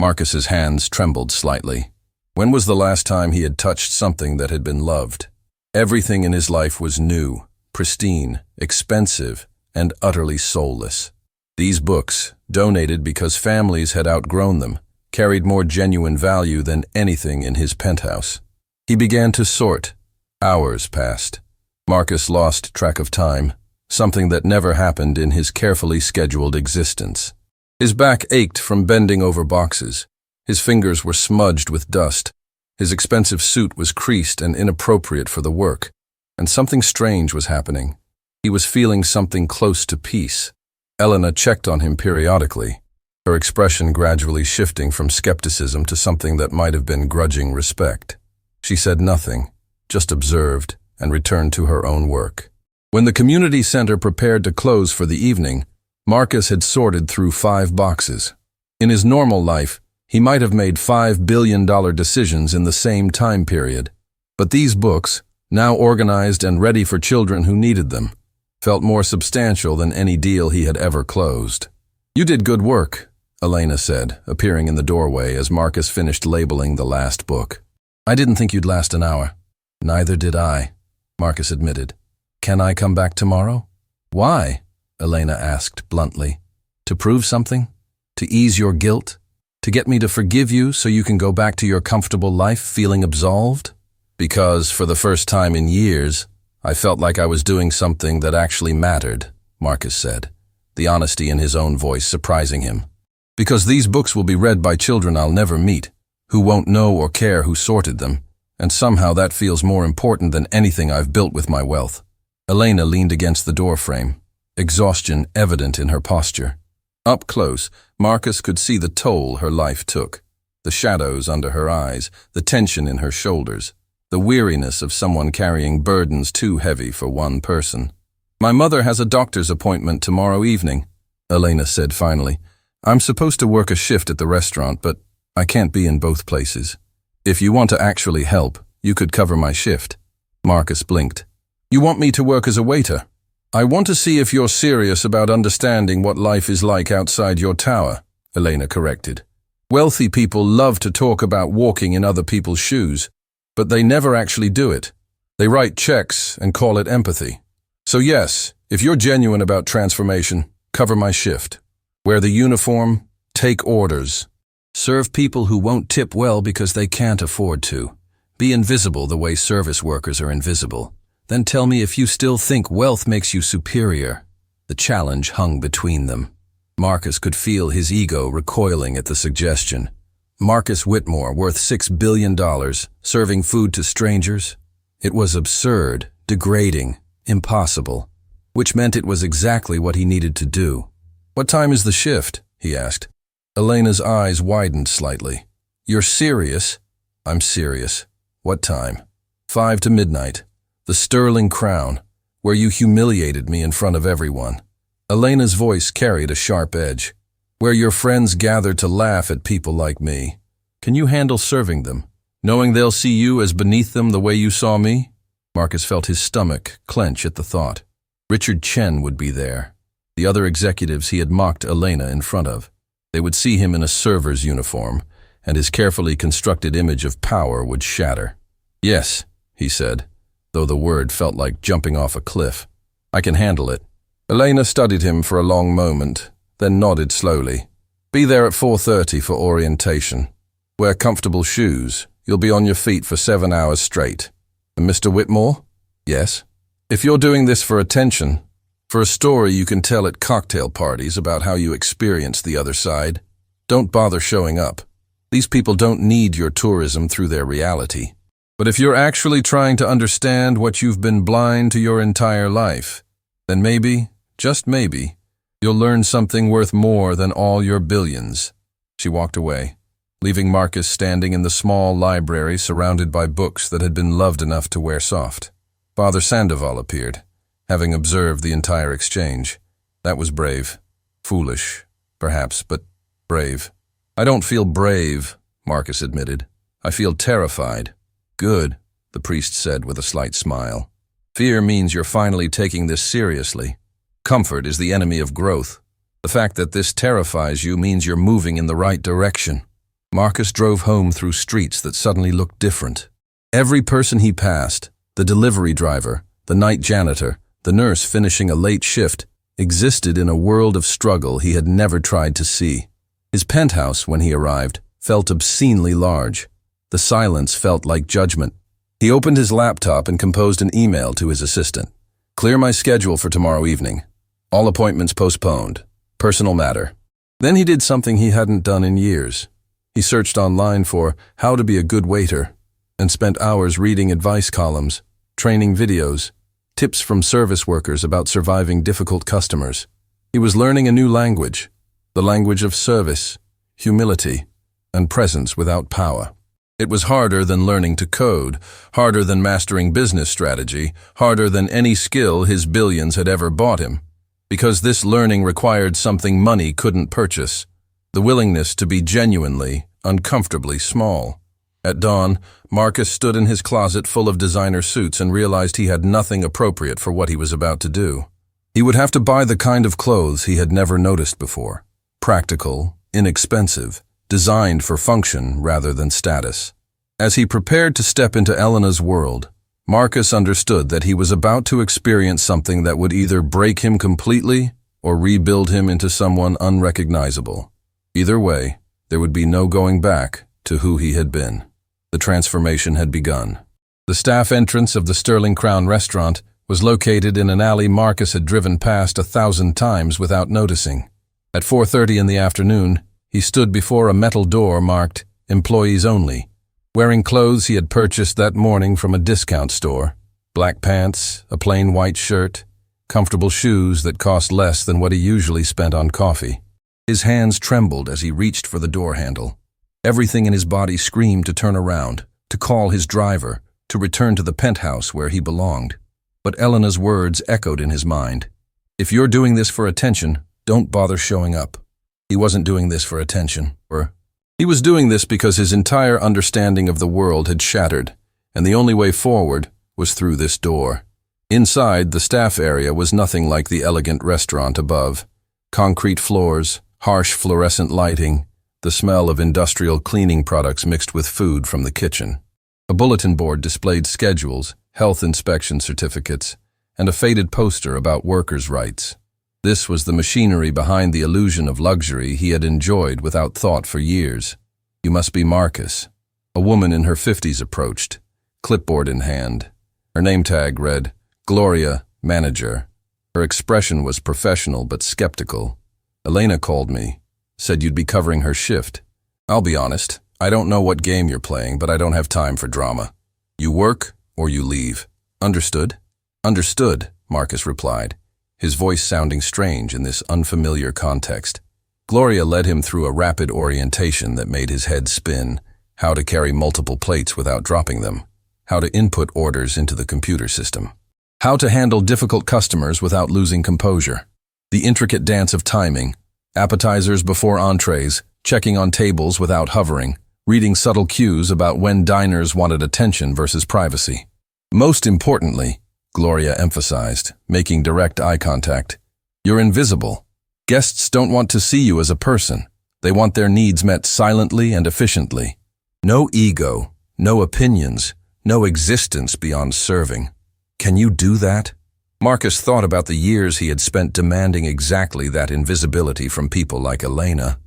Marcus's hands trembled slightly. When was the last time he had touched something that had been loved? Everything in his life was new, pristine, expensive, and utterly soulless. These books, donated because families had outgrown them, carried more genuine value than anything in his penthouse. He began to sort. Hours passed. Marcus lost track of time, something that never happened in his carefully scheduled existence. His back ached from bending over boxes. His fingers were smudged with dust. His expensive suit was creased and inappropriate for the work. And something strange was happening. He was feeling something close to peace. Elena checked on him periodically, her expression gradually shifting from skepticism to something that might have been grudging respect. She said nothing, just observed, and returned to her own work. When the community center prepared to close for the evening, Marcus had sorted through 5 boxes. In his normal life, he might have made $5 billion decisions in the same time period. But these books, now organized and ready for children who needed them, felt more substantial than any deal he had ever closed. "You did good work," Elena said, appearing in the doorway as Marcus finished labeling the last book. "I didn't think you'd last an hour." "Neither did I," Marcus admitted. "Can I come back tomorrow?" "Why?" Elena asked bluntly. "To prove something? To ease your guilt? To get me to forgive you so you can go back to your comfortable life feeling absolved?" "Because, for the first time in years, I felt like I was doing something that actually mattered," Marcus said, the honesty in his own voice surprising him. "Because these books will be read by children I'll never meet, who won't know or care who sorted them, and somehow that feels more important than anything I've built with my wealth." Elena leaned against the doorframe, exhaustion evident in her posture. Up close, Marcus could see the toll her life took, the shadows under her eyes, the tension in her shoulders, the weariness of someone carrying burdens too heavy for one person. "My mother has a doctor's appointment tomorrow evening," Elena said finally. "I'm supposed to work a shift at the restaurant, but I can't be in both places. If you want to actually help, you could cover my shift." Marcus blinked. "You want me to work as a waiter?" "I want to see if you're serious about understanding what life is like outside your tower," Elena corrected. "Wealthy people love to talk about walking in other people's shoes, but they never actually do it. They write checks and call it empathy. So yes, if you're genuine about transformation, cover my shift. Wear the uniform, take orders. Serve people who won't tip well because they can't afford to. Be invisible the way service workers are invisible. Then tell me if you still think wealth makes you superior." The challenge hung between them. Marcus could feel his ego recoiling at the suggestion. Marcus Whitmore, worth $6 billion, serving food to strangers? It was absurd, degrading, impossible, which meant it was exactly what he needed to do. "What time is the shift?" he asked. Elena's eyes widened slightly. "You're serious?" "I'm serious." "What time?" 5 to midnight. The Sterling Crown, where you humiliated me in front of everyone." Elena's voice carried a sharp edge. "Where your friends gather to laugh at people like me. Can you handle serving them, knowing they'll see you as beneath them the way you saw me?" Marcus felt his stomach clench at the thought. Richard Chen would be there. The other executives he had mocked Elena in front of. They would see him in a server's uniform, and his carefully constructed image of power would shatter. "Yes," he said, though the word felt like jumping off a cliff. "I can handle it." Elena studied him for a long moment, then nodded slowly. "Be there at 4:30 for orientation. Wear comfortable shoes. You'll be on your feet for 7 hours straight." "And Mr. Whitmore?" "Yes." "If you're doing this for attention, for a story you can tell at cocktail parties about how you experienced the other side, don't bother showing up. These people don't need your tourism through their reality. But if you're actually trying to understand what you've been blind to your entire life, then maybe, just maybe, you'll learn something worth more than all your billions." She walked away, leaving Marcus standing in the small library surrounded by books that had been loved enough to wear soft. Father Sandoval appeared, having observed the entire exchange. That was brave. Foolish, perhaps, but brave. "I don't feel brave," Marcus admitted. "I feel terrified." "Good," the priest said with a slight smile. "Fear means you're finally taking this seriously. Comfort is the enemy of growth. The fact that this terrifies you means you're moving in the right direction." Marcus drove home through streets that suddenly looked different. Every person he passed, the delivery driver, the night janitor, the nurse finishing a late shift, existed in a world of struggle he had never tried to see. His penthouse, when he arrived, felt obscenely large. The silence felt like judgment. He opened his laptop and composed an email to his assistant. "Clear my schedule for tomorrow evening. All appointments postponed. Personal matter." Then he did something he hadn't done in years. He searched online for how to be a good waiter and spent hours reading advice columns, training videos, tips from service workers about surviving difficult customers. He was learning a new language, the language of service, humility, and presence without power. It was harder than learning to code, harder than mastering business strategy, harder than any skill his billions had ever bought him, because this learning required something money couldn't purchase, the willingness to be genuinely, uncomfortably small. At dawn, Marcus stood in his closet full of designer suits and realized he had nothing appropriate for what he was about to do. He would have to buy the kind of clothes he had never noticed before. Practical, inexpensive, designed for function rather than status. As he prepared to step into Elena's world, Marcus understood that he was about to experience something that would either break him completely or rebuild him into someone unrecognizable. Either way, there would be no going back to who he had been. The transformation had begun. The staff entrance of the Sterling Crown restaurant was located in an alley Marcus had driven past 1,000 times without noticing. At 4:30 in the afternoon, he stood before a metal door marked "Employees Only," wearing clothes he had purchased that morning from a discount store. Black pants, a plain white shirt, comfortable shoes that cost less than what he usually spent on coffee. His hands trembled as he reached for the door handle. Everything in his body screamed to turn around, to call his driver, to return to the penthouse where he belonged. But Elena's words echoed in his mind. If you're doing this for attention, don't bother showing up. He wasn't doing this for attention. He was doing this because his entire understanding of the world had shattered, and the only way forward was through this door. Inside, the staff area was nothing like the elegant restaurant above. Concrete floors, harsh fluorescent lighting, the smell of industrial cleaning products mixed with food from the kitchen. A bulletin board displayed schedules, health inspection certificates, and a faded poster about workers' rights. This was the machinery behind the illusion of luxury he had enjoyed without thought for years. You must be Marcus. A woman in her 50s approached, clipboard in hand. Her name tag read, Gloria, Manager. Her expression was professional but skeptical. Elena called me, said you'd be covering her shift. I'll be honest, I don't know what game you're playing, but I don't have time for drama. You work or you leave. Understood? Understood, Marcus replied, his voice sounding strange in this unfamiliar context. Gloria led him through a rapid orientation that made his head spin, how to carry multiple plates without dropping them, how to input orders into the computer system, how to handle difficult customers without losing composure, the intricate dance of timing, appetizers before entrees, checking on tables without hovering, reading subtle cues about when diners wanted attention versus privacy. Most importantly, Gloria emphasized, making direct eye contact, you're invisible. Guests don't want to see you as a person. They want their needs met silently and efficiently. No ego, no opinions, no existence beyond serving. Can you do that? Marcus thought about the years he had spent demanding exactly that invisibility from people like Elena,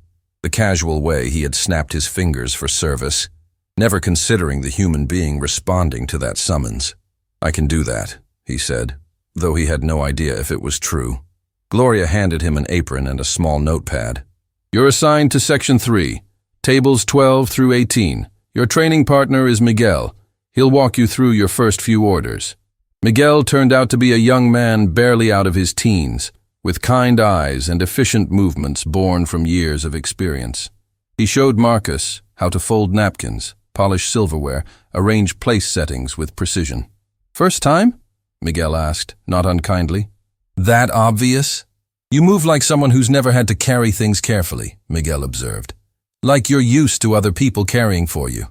the casual way he had snapped his fingers for service, never considering the human being responding to that summons. I can do that, he said, though he had no idea if it was true. Gloria handed him an apron and a small notepad. You're assigned to Section 3, tables 12 through 18. Your training partner is Miguel. He'll walk you through your first few orders. Miguel turned out to be a young man barely out of his teens, with kind eyes and efficient movements born from years of experience. He showed Marcus how to fold napkins, polish silverware, arrange place settings with precision. First time? Miguel asked, not unkindly. That obvious? You move like someone who's never had to carry things carefully, Miguel observed. Like you're used to other people carrying for you.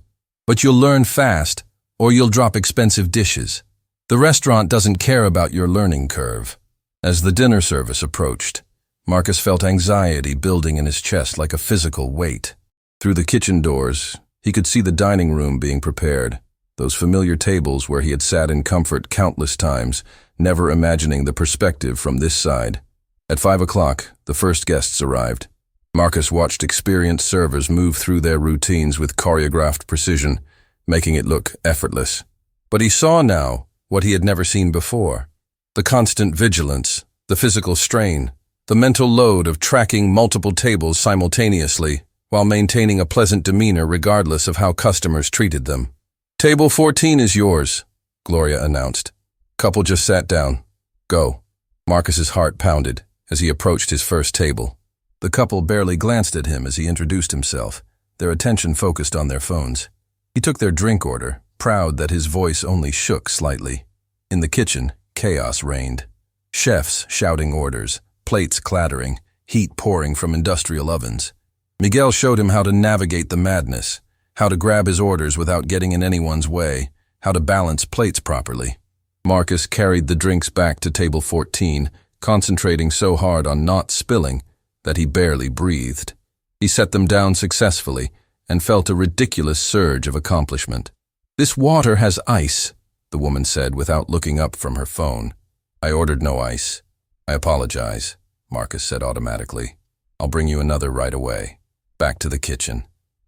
But you'll learn fast, or you'll drop expensive dishes. The restaurant doesn't care about your learning curve. As the dinner service approached, Marcus felt anxiety building in his chest like a physical weight. Through the kitchen doors, he could see the dining room being prepared, those familiar tables where he had sat in comfort countless times, never imagining the perspective from this side. At 5 o'clock, the first guests arrived. Marcus watched experienced servers move through their routines with choreographed precision, making it look effortless. But he saw now what he had never seen before. The constant vigilance, the physical strain, the mental load of tracking multiple tables simultaneously while maintaining a pleasant demeanor regardless of how customers treated them. Table 14 is yours, Gloria announced. Couple just sat down. Go. Marcus's heart pounded, as he approached his first table. The couple barely glanced at him as he introduced himself, their attention focused on their phones. He took their drink order, proud that his voice only shook slightly. In the kitchen, chaos reigned. Chefs shouting orders, plates clattering, heat pouring from industrial ovens. Miguel showed him how to navigate the madness, how to grab his orders without getting in anyone's way, how to balance plates properly. Marcus carried the drinks back to table 14, concentrating so hard on not spilling that he barely breathed. He set them down successfully and felt a ridiculous surge of accomplishment. "This water has ice," the woman said without looking up from her phone. "I ordered no ice." "I apologize," Marcus said automatically. "I'll bring you another right away." Back to the kitchen.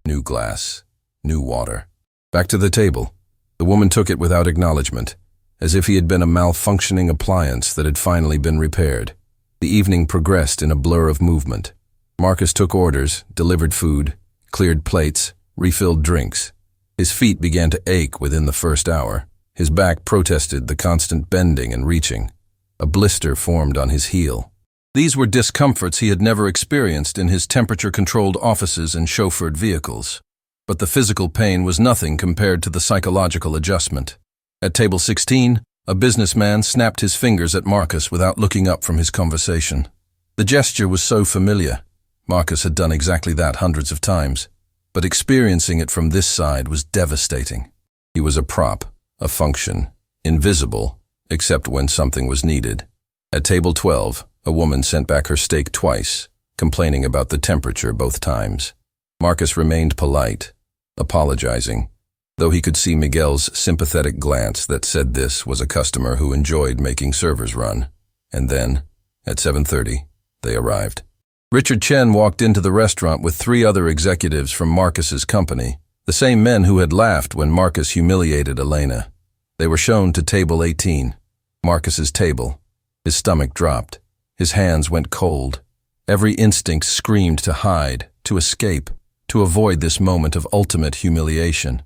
New glass. New water. Back to the table. The woman took it without acknowledgement, as if he had been a malfunctioning appliance that had finally been repaired. The evening progressed in a blur of movement. Marcus took orders, delivered food, cleared plates, refilled drinks. His feet began to ache within the first hour. His back protested the constant bending and reaching. A blister formed on his heel. These were discomforts he had never experienced in his temperature-controlled offices and chauffeured vehicles. But the physical pain was nothing compared to the psychological adjustment. At table 16, a businessman snapped his fingers at Marcus without looking up from his conversation. The gesture was so familiar. Marcus had done exactly that hundreds of times, but experiencing it from this side was devastating. He was a prop, a function, invisible, except when something was needed. At table 12, a woman sent back her steak twice, complaining about the temperature both times. Marcus remained polite, apologizing, though he could see Miguel's sympathetic glance that said this was a customer who enjoyed making servers run. And then, at 7:30, they arrived. Richard Chen walked into the restaurant with 3 other executives from Marcus's company, the same men who had laughed when Marcus humiliated Elena. They were shown to table 18, Marcus's table. His stomach dropped. His hands went cold. Every instinct screamed to hide, to escape, to avoid this moment of ultimate humiliation.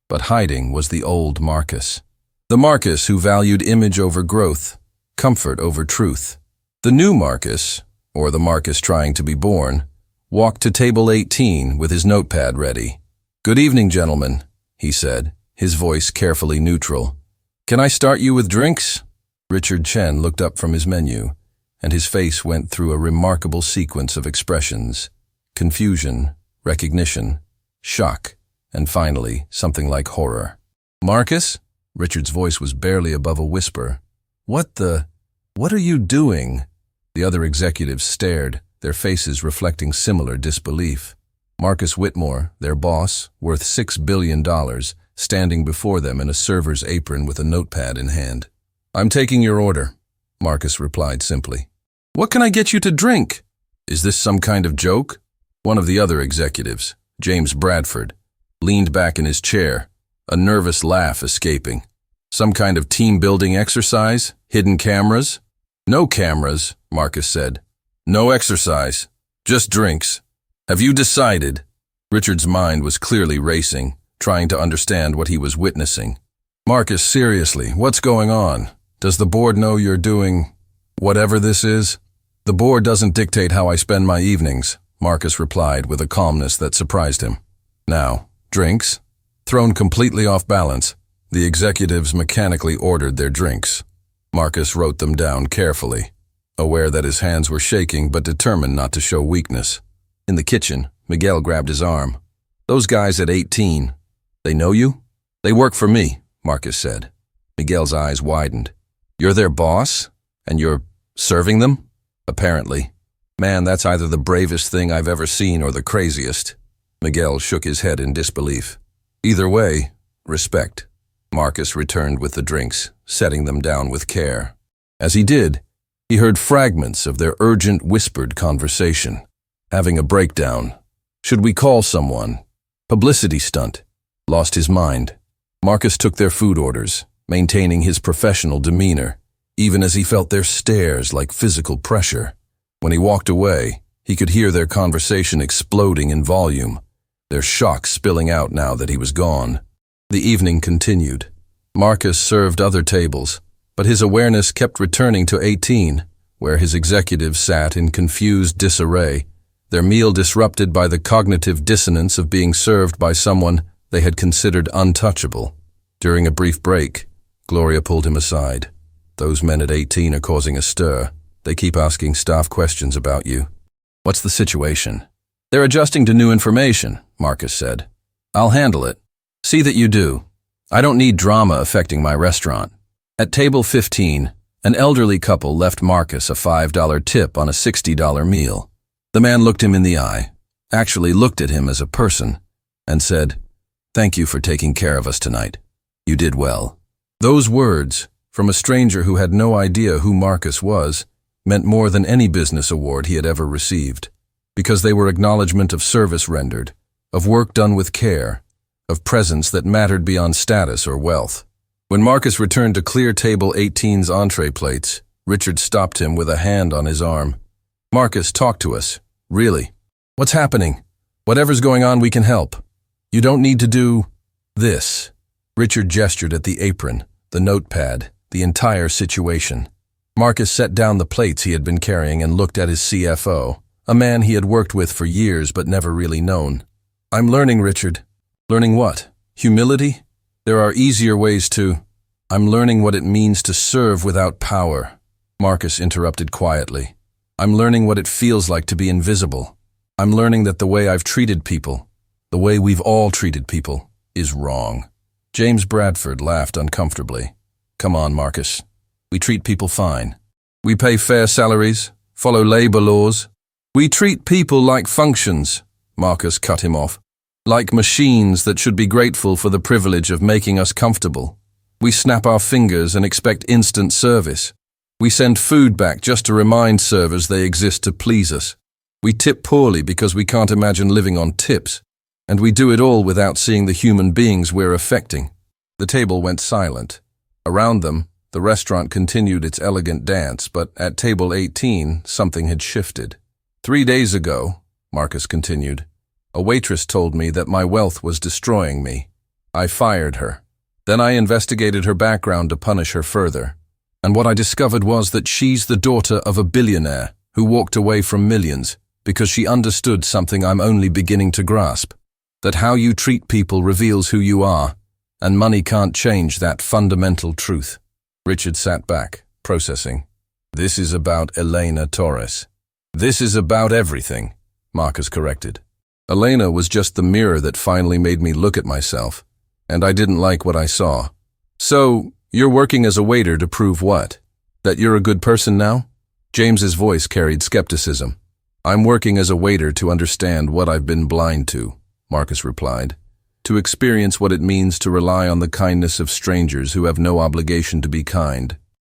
But hiding was the old Marcus. The Marcus who valued image over growth, comfort over truth. The new Marcus, or the Marcus trying to be born, walked to table 18 with his notepad ready. "Good evening, gentlemen," he said, his voice carefully neutral. "Can I start you with drinks?" Richard Chen looked up from his menu, and his face went through a remarkable sequence of expressions: confusion, recognition, shock, and finally, something like horror. "Marcus?" Richard's voice was barely above a whisper. What are you doing?" The other executives stared, their faces reflecting similar disbelief. Marcus Whitmore, their boss, worth $6 billion, standing before them in a server's apron with a notepad in hand. "I'm taking your order," Marcus replied simply. "What can I get you to drink?" "Is this some kind of joke?" One of the other executives, James Bradford, leaned back in his chair, a nervous laugh escaping. "Some kind of team-building exercise? Hidden cameras?" "No cameras," Marcus said. "No exercise. Just drinks. Have you decided?" Richard's mind was clearly racing, trying to understand what he was witnessing. "Marcus, seriously, what's going on? Does the board know you're doing whatever this is?" "The board doesn't dictate how I spend my evenings," Marcus replied with a calmness that surprised him. "Now, drinks?" Thrown completely off balance, the executives mechanically ordered their drinks. Marcus wrote them down carefully, aware that his hands were shaking but determined not to show weakness. In the kitchen, Miguel grabbed his arm. "Those guys at 18, they know you?" "They work for me," Marcus said. Miguel's eyes widened. "You're their boss? And you're serving them?" "Apparently. Man, that's either the bravest thing I've ever seen or the craziest." Miguel shook his head in disbelief. "Either way, respect." Marcus returned with the drinks, setting them down with care. As he did, he heard fragments of their urgent whispered conversation. Having a breakdown. Should we call someone? Publicity stunt. Lost his mind. Marcus took their food orders, maintaining his professional demeanor, even as he felt their stares like physical pressure. When he walked away, he could hear their conversation exploding in volume, their shock spilling out now that he was gone. The evening continued. Marcus served other tables, but his awareness kept returning to 18, where his executives sat in confused disarray, their meal disrupted by the cognitive dissonance of being served by someone they had considered untouchable. During a brief break, Gloria pulled him aside. "Those men at 18 are causing a stir. They keep asking staff questions about you." "What's the situation?" "They're adjusting to new information," Marcus said. "I'll handle it. See that you do. I don't need drama affecting my restaurant." At table 15, an elderly couple left Marcus a $5 tip on a $60 meal. The man looked him in the eye, actually looked at him as a person, and said, "Thank you for taking care of us tonight. You did well." Those words, from a stranger who had no idea who Marcus was, meant more than any business award he had ever received, because they were acknowledgement of service rendered, of work done with care, of presence that mattered beyond status or wealth. When Marcus returned to clear table 18's entree plates, Richard stopped him with a hand on his arm. "Marcus, talk to us. Really. What's happening? Whatever's going on, we can help. You don't need to do this." Richard gestured at the apron, the notepad, the entire situation. Marcus set down the plates he had been carrying and looked at his CFO, a man he had worked with for years but never really known. "I'm learning, Richard." "Learning what? Humility? There are easier ways to—" "I'm learning what it means to serve without power," Marcus interrupted quietly. "I'm learning what it feels like to be invisible. I'm learning that the way I've treated people, the way we've all treated people, is wrong." James Bradford laughed uncomfortably. "Come on, Marcus. We treat people fine. We pay fair salaries, follow labor laws. We treat people like functions," Marcus cut him off, "like machines that should be grateful for the privilege of making us comfortable. We snap our fingers and expect instant service. We send food back just to remind servers they exist to please us. We tip poorly because we can't imagine living on tips. And we do it all without seeing the human beings we're affecting." The table went silent. Around them, the restaurant continued its elegant dance, but at table 18, something had shifted. "3 days ago," Marcus continued, "a waitress told me that my wealth was destroying me. I fired her. Then I investigated her background to punish her further. And what I discovered was that she's the daughter of a billionaire who walked away from millions because she understood something I'm only beginning to grasp. That how you treat people reveals who you are, and money can't change that fundamental truth." Richard sat back, processing. "This is about Elena Torres." "This is about everything," Marcus corrected. "Elena was just the mirror that finally made me look at myself, and I didn't like what I saw." "So, you're working as a waiter to prove what? That you're a good person now?" James's voice carried skepticism. "I'm working as a waiter to understand what I've been blind to," Marcus replied. "To experience what it means to rely on the kindness of strangers who have no obligation to be kind.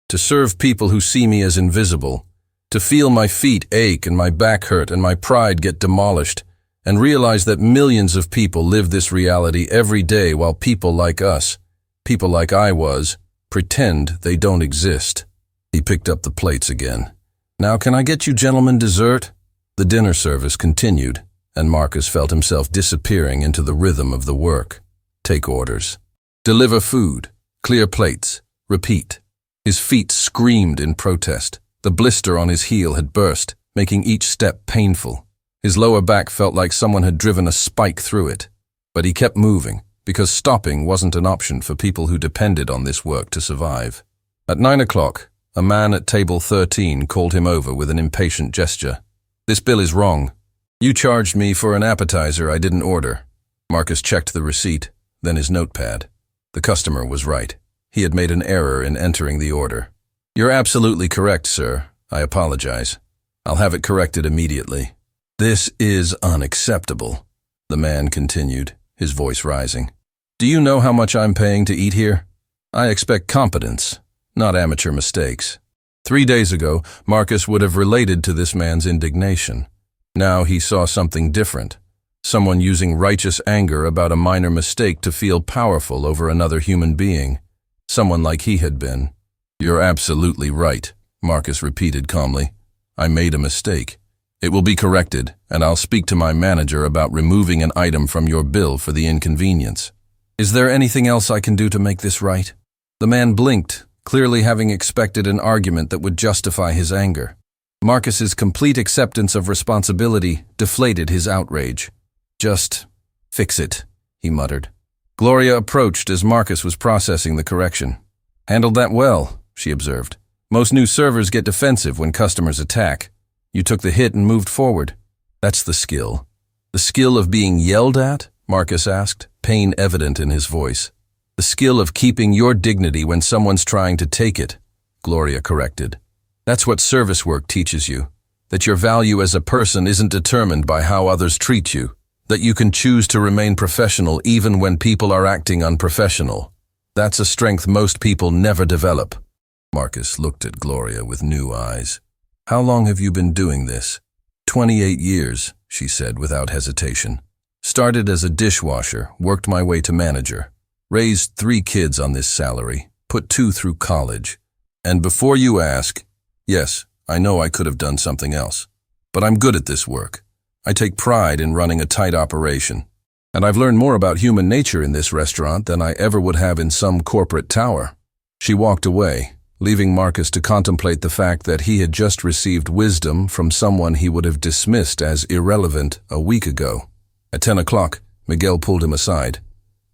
To serve people who see me as invisible. To feel my feet ache and my back hurt and my pride get demolished, and realize that millions of people live this reality every day while people like us, people like I was, pretend they don't exist." He picked up the plates again. "Now can I get you gentlemen dessert?" The dinner service continued, and Marcus felt himself disappearing into the rhythm of the work. Take orders. Deliver food. Clear plates. Repeat. His feet screamed in protest. The blister on his heel had burst, making each step painful. His lower back felt like someone had driven a spike through it. But he kept moving, because stopping wasn't an option for people who depended on this work to survive. At 9 o'clock, a man at table 13 called him over with an impatient gesture. "This bill is wrong. You charged me for an appetizer I didn't order." Marcus checked the receipt, then his notepad. The customer was right. He had made an error in entering the order. "You're absolutely correct, sir. I apologize. I'll have it corrected immediately." "This is unacceptable," the man continued, his voice rising. "Do you know how much I'm paying to eat here? I expect competence, not amateur mistakes." 3 days ago, Marcus would have related to this man's indignation. Now he saw something different. Someone using righteous anger about a minor mistake to feel powerful over another human being. Someone like he had been. "You're absolutely right," Marcus repeated calmly. "I made a mistake. It will be corrected, and I'll speak to my manager about removing an item from your bill for the inconvenience." "Is there anything else I can do to make this right?" The man blinked, clearly having expected an argument that would justify his anger. Marcus's complete acceptance of responsibility deflated his outrage. "Just fix it," he muttered. Gloria approached as Marcus was processing the correction. "Handled that well," she observed. "Most new servers get defensive when customers attack. You took the hit and moved forward. That's the skill." "The skill of being yelled at?" Marcus asked, pain evident in his voice. "The skill of keeping your dignity when someone's trying to take it," Gloria corrected. "That's what service work teaches you, that your value as a person isn't determined by how others treat you, that you can choose to remain professional even when people are acting unprofessional. That's a strength most people never develop." Marcus looked at Gloria with new eyes. "How long have you been doing this?" 28 years, she said without hesitation. "Started as a dishwasher, worked my way to manager. Raised 3 kids on this salary, put 2 through college. And before you ask, yes, I know I could have done something else. But I'm good at this work. I take pride in running a tight operation. And I've learned more about human nature in this restaurant than I ever would have in some corporate tower." She walked away, leaving Marcus to contemplate the fact that he had just received wisdom from someone he would have dismissed as irrelevant a week ago. At 10 o'clock, Miguel pulled him aside.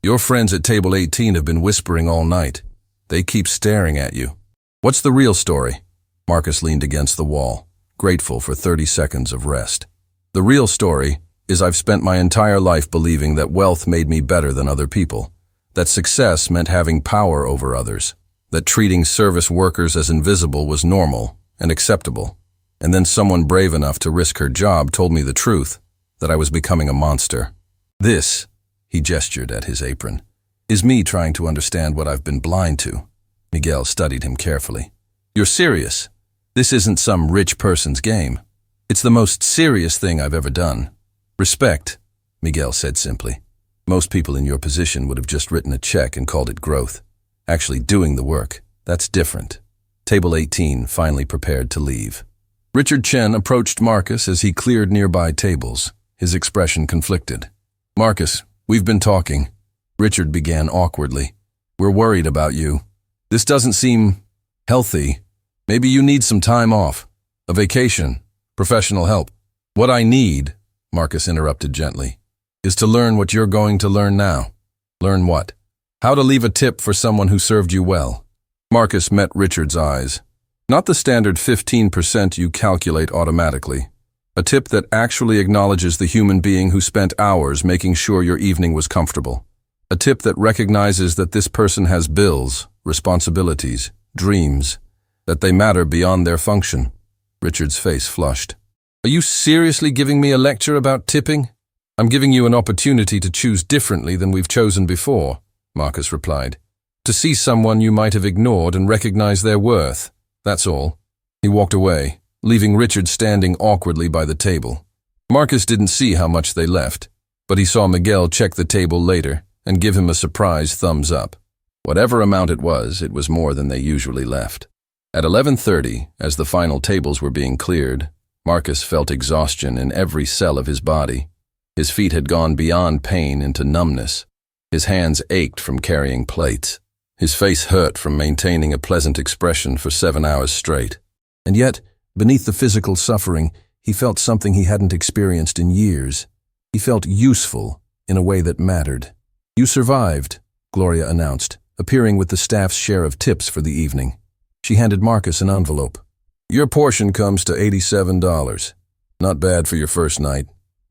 "Your friends at table 18 have been whispering all night. They keep staring at you." "What's the real story?" Marcus leaned against the wall, grateful for 30 seconds of rest. "The real story is I've spent my entire life believing that wealth made me better than other people, that success meant having power over others, that treating service workers as invisible was normal and acceptable. And then someone brave enough to risk her job told me the truth, that I was becoming a monster. This," he gestured at his apron, "is me trying to understand what I've been blind to." Miguel studied him carefully. "You're serious. This isn't some rich person's game. It's the most serious thing I've ever done." "Respect," Miguel said simply. "Most people in your position would have just written a check and called it growth. Actually doing the work, that's different." Table 18 finally prepared to leave. Richard Chen approached Marcus as he cleared nearby tables, his expression conflicted. "Marcus, we've been talking," Richard began awkwardly. "We're worried about you. This doesn't seem healthy. Maybe you need some time off, a vacation, professional help." "What I need," Marcus interrupted gently, "is to learn what you're going to learn now." "Learn what?" "How to leave a tip for someone who served you well." Marcus met Richard's eyes. "Not the standard 15% you calculate automatically. A tip that actually acknowledges the human being who spent hours making sure your evening was comfortable. A tip that recognizes that this person has bills, responsibilities, dreams, that they matter beyond their function." Richard's face flushed. "Are you seriously giving me a lecture about tipping?" "I'm giving you an opportunity to choose differently than we've chosen before," Marcus replied. "To see someone you might have ignored and recognize their worth. That's all." He walked away, leaving Richard standing awkwardly by the table. Marcus didn't see how much they left, but he saw Miguel check the table later and give him a surprise thumbs up. Whatever amount it was more than they usually left. At 11:30, as the final tables were being cleared, Marcus felt exhaustion in every cell of his body. His feet had gone beyond pain into numbness. His hands ached from carrying plates. His face hurt from maintaining a pleasant expression for 7 hours straight. And yet, beneath the physical suffering, he felt something he hadn't experienced in years. He felt useful in a way that mattered. "You survived," Gloria announced, appearing with the staff's share of tips for the evening. She handed Marcus an envelope. "Your portion comes to $87. Not bad for your first night."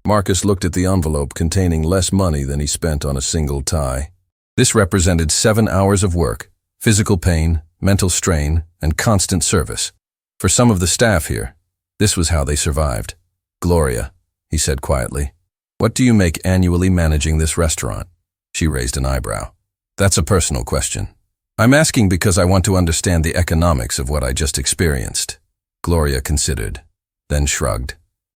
Marcus looked at the envelope containing less money than he spent on a single tie. This represented 7 hours of work, physical pain, mental strain, and constant service. For some of the staff here, this was how they survived. "Gloria," he said quietly, "what do you make annually managing this restaurant?" She raised an eyebrow. "That's a personal question. I'm asking because I want to understand the economics of what I just experienced." Gloria considered, then shrugged.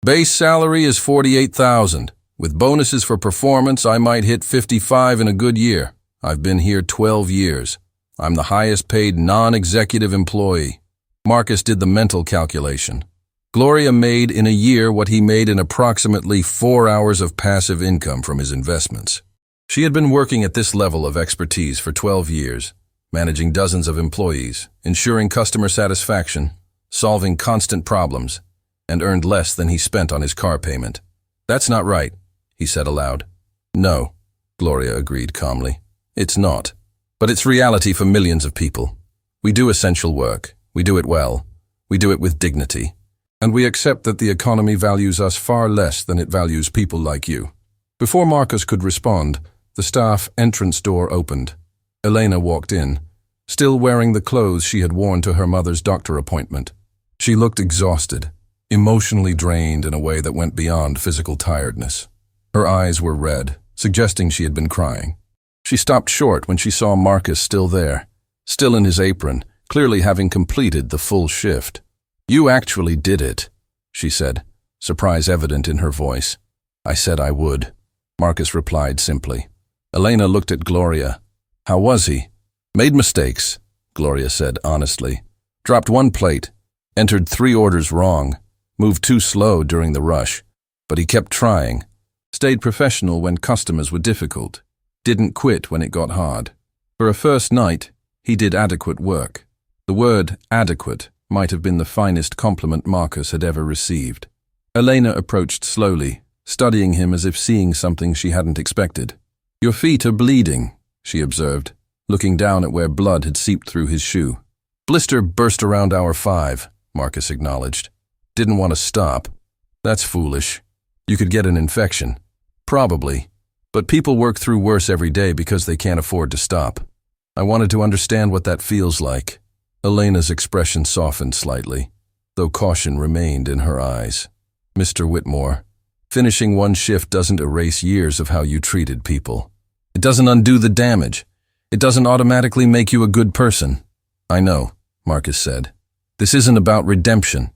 "Base salary is $48,000. With bonuses for performance, I might hit 55 in a good year. I've been here 12 years. I'm the highest paid non-executive employee." Marcus did the mental calculation. Gloria made in a year what he made in approximately 4 hours of passive income from his investments. She had been working at this level of expertise for 12 years, managing dozens of employees, ensuring customer satisfaction, solving constant problems, and earned less than he spent on his car payment. "That's not right," he said aloud. "No," Gloria agreed calmly. "It's not. But it's reality for millions of people. We do essential work. We do it well. We do it with dignity. And we accept that the economy values us far less than it values people like you." Before Marcus could respond, the staff entrance door opened. Elena walked in, still wearing the clothes she had worn to her mother's doctor appointment. She looked exhausted, emotionally drained in a way that went beyond physical tiredness. Her eyes were red, suggesting she had been crying. She stopped short when she saw Marcus still there, still in his apron, clearly having completed the full shift. "You actually did it," she said, surprise evident in her voice. "I said I would," Marcus replied simply. Elena looked at Gloria. "How was he?" "Made mistakes," Gloria said honestly. "Dropped one plate, entered 3 orders wrong, moved too slow during the rush, but he kept trying, stayed professional when customers were difficult, didn't quit when it got hard. For a first night, he did adequate work." The word adequate might have been the finest compliment Marcus had ever received. Elena approached slowly, studying him as if seeing something she hadn't expected. "Your feet are bleeding," she observed, looking down at where blood had seeped through his shoe. "Blister burst around hour 5, Marcus acknowledged. "Didn't want to stop." "That's foolish. You could get an infection." "Probably. But people work through worse every day because they can't afford to stop." "I wanted to understand what that feels like." Elena's expression softened slightly, though caution remained in her eyes. "Mr. Whitmore, finishing one shift doesn't erase years of how you treated people. It doesn't undo the damage. It doesn't automatically make you a good person." "I know," Marcus said. "This isn't about redemption.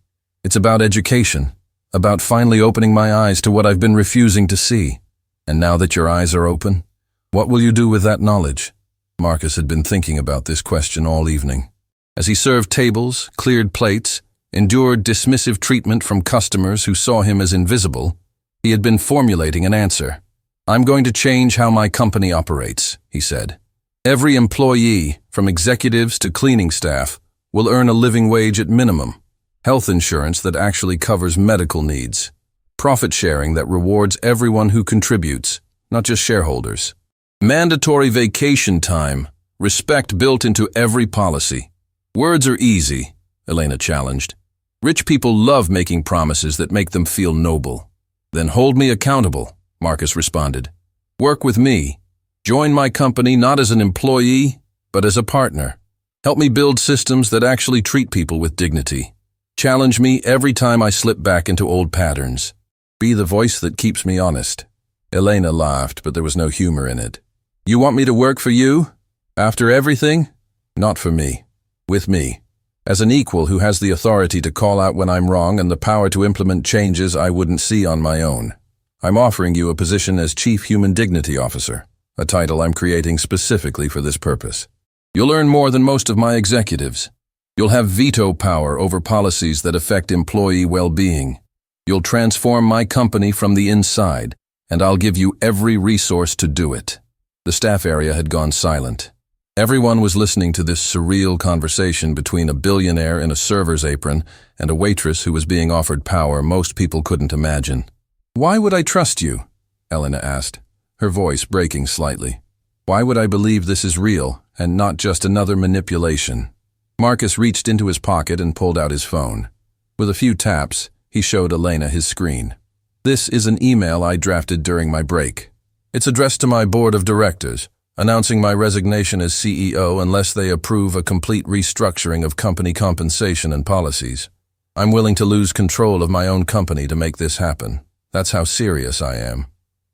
It's about education, about finally opening my eyes to what I've been refusing to see. And now that your eyes are open, what will you do with that knowledge?" Marcus had been thinking about this question all evening. As he served tables, cleared plates, endured dismissive treatment from customers who saw him as invisible, he had been formulating an answer. "I'm going to change how my company operates," he said. "Every employee, from executives to cleaning staff, will earn a living wage at minimum, health insurance that actually covers medical needs, profit sharing that rewards everyone who contributes, not just shareholders. Mandatory vacation time, respect built into every policy." "Words are easy," Elena challenged. "Rich people love making promises that make them feel noble." "Then hold me accountable," Marcus responded. "Work with me. Join my company not as an employee, but as a partner. Help me build systems that actually treat people with dignity. Challenge me every time I slip back into old patterns. Be the voice that keeps me honest." Elena laughed, but there was no humor in it. "You want me to work for you? After everything?" "Not for me. With me. As an equal who has the authority to call out when I'm wrong and the power to implement changes I wouldn't see on my own. I'm offering you a position as Chief Human Dignity Officer, a title I'm creating specifically for this purpose. You'll earn more than most of my executives. You'll have veto power over policies that affect employee well-being. You'll transform my company from the inside, and I'll give you every resource to do it." The staff area had gone silent. Everyone was listening to this surreal conversation between a billionaire in a server's apron and a waitress who was being offered power most people couldn't imagine. "Why would I trust you?" Elena asked, her voice breaking slightly. "Why would I believe this is real and not just another manipulation?" Marcus reached into his pocket and pulled out his phone. With a few taps, he showed Elena his screen. "This is an email I drafted during my break. It's addressed to my board of directors, announcing my resignation as CEO unless they approve a complete restructuring of company compensation and policies. I'm willing to lose control of my own company to make this happen. That's how serious I am."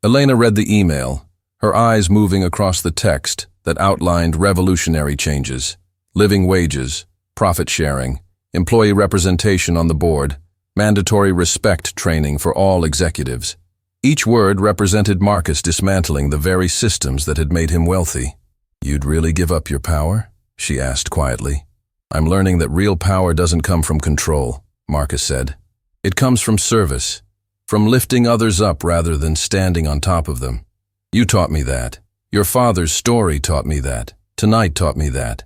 Elena read the email, her eyes moving across the text that outlined revolutionary changes, living wages, profit sharing, employee representation on the board, mandatory respect training for all executives. Each word represented Marcus dismantling the very systems that had made him wealthy. "You'd really give up your power?" she asked quietly. "I'm learning that real power doesn't come from control," Marcus said. "It comes from service, from lifting others up rather than standing on top of them. You taught me that. Your father's story taught me that. Tonight taught me that.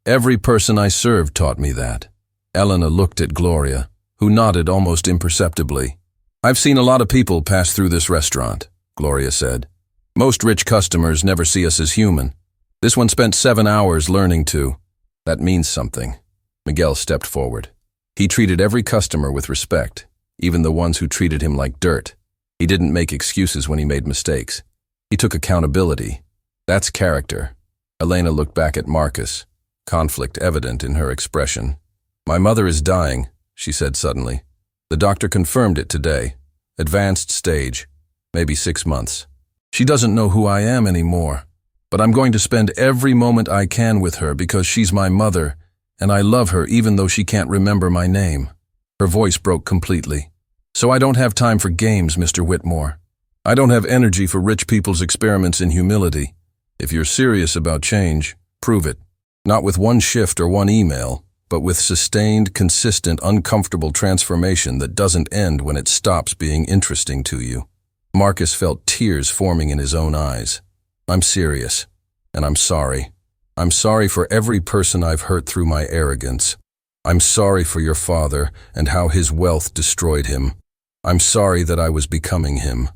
Every person I served taught me that. Elena looked at Gloria, who nodded almost imperceptibly. I've seen a lot of people pass through this restaurant, Gloria said. Most rich customers never see us as human. This one spent 7 hours learning to. That means something. Miguel stepped forward. He treated every customer with respect, even the ones who treated him like dirt. He didn't make excuses when he made mistakes. He took accountability. That's character. Elena looked back at Marcus, conflict evident in her expression. My mother is dying, she said suddenly. The doctor confirmed it today. Advanced stage, maybe 6 months. She doesn't know who I am anymore, but I'm going to spend every moment I can with her because she's my mother, and I love her even though she can't remember my name. Her voice broke completely. So I don't have time for games, Mr. Whitmore. I don't have energy for rich people's experiments in humility. If you're serious about change, prove it. Not with one shift or one email, but with sustained, consistent, uncomfortable transformation that doesn't end when it stops being interesting to you. Marcus felt tears forming in his own eyes. I'm serious, and I'm sorry. I'm sorry for every person I've hurt through my arrogance. I'm sorry for your father and how his wealth destroyed him. I'm sorry that I was becoming him,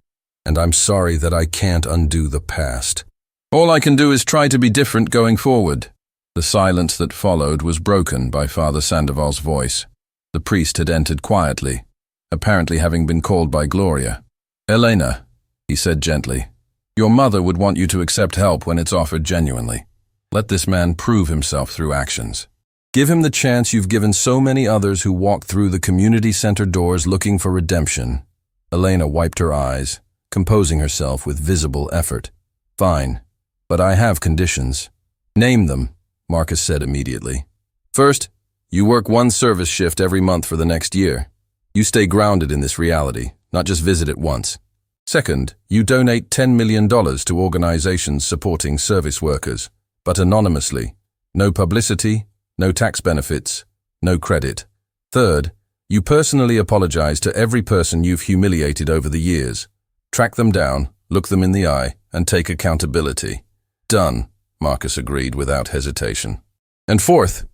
and I'm sorry that I can't undo the past. All I can do is try to be different going forward. The silence that followed was broken by Father Sandoval's voice. The priest had entered quietly, apparently having been called by Gloria. Elena, he said gently, your mother would want you to accept help when it's offered genuinely. Let this man prove himself through actions. Give him the chance you've given so many others who walked through the community center doors looking for redemption. Elena wiped her eyes, composing herself with visible effort. Fine, but I have conditions. Name them, Marcus said immediately. First, you work 1 service shift every month for the next year. You stay grounded in this reality, not just visit it once. Second, you donate $10 million to organizations supporting service workers, but anonymously. No publicity, no tax benefits, no credit. Third, you personally apologize to every person you've humiliated over the years. Track them down, look them in the eye, and take accountability. Done, Marcus agreed without hesitation. And fourth,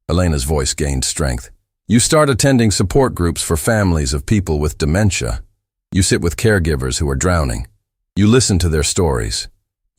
Elena's voice gained strength, you start attending support groups for families of people with dementia. You sit with caregivers who are drowning. You listen to their stories.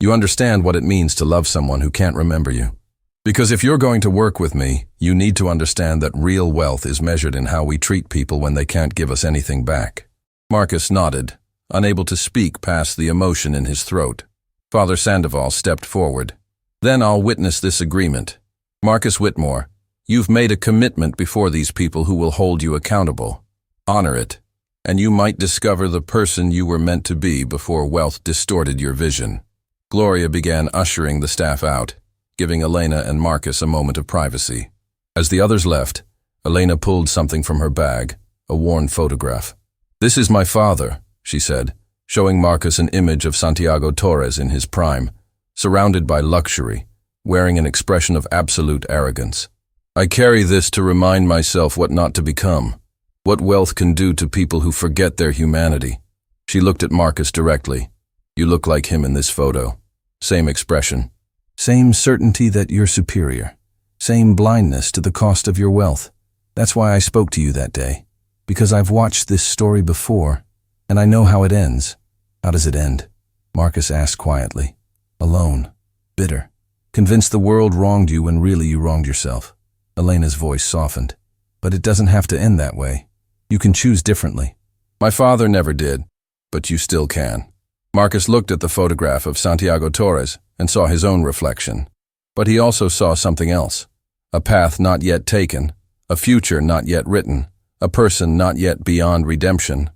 You understand what it means to love someone who can't remember you. Because if you're going to work with me, you need to understand that real wealth is measured in how we treat people when they can't give us anything back. Marcus nodded, unable to speak past the emotion in his throat. Father Sandoval stepped forward. Then I'll witness this agreement. Marcus Whitmore, you've made a commitment before these people who will hold you accountable. Honor it, and you might discover the person you were meant to be before wealth distorted your vision. Gloria began ushering the staff out, giving Elena and Marcus a moment of privacy. As the others left, Elena pulled something from her bag, a worn photograph. This is my father, she said, showing Marcus an image of Santiago Torres in his prime, surrounded by luxury, wearing an expression of absolute arrogance. I carry this to remind myself what not to become, what wealth can do to people who forget their humanity. She looked at Marcus directly. You look like him in this photo. Same expression. Same certainty that you're superior. Same blindness to the cost of your wealth. That's why I spoke to you that day. Because I've watched this story before, and I know how it ends. How does it end? Marcus asked quietly. Alone. Bitter. Convinced the world wronged you when really you wronged yourself. Elena's voice softened. But it doesn't have to end that way. You can choose differently. My father never did, but you still can. Marcus looked at the photograph of Santiago Torres and saw his own reflection. But he also saw something else. A path not yet taken, a future not yet written, a person not yet beyond redemption.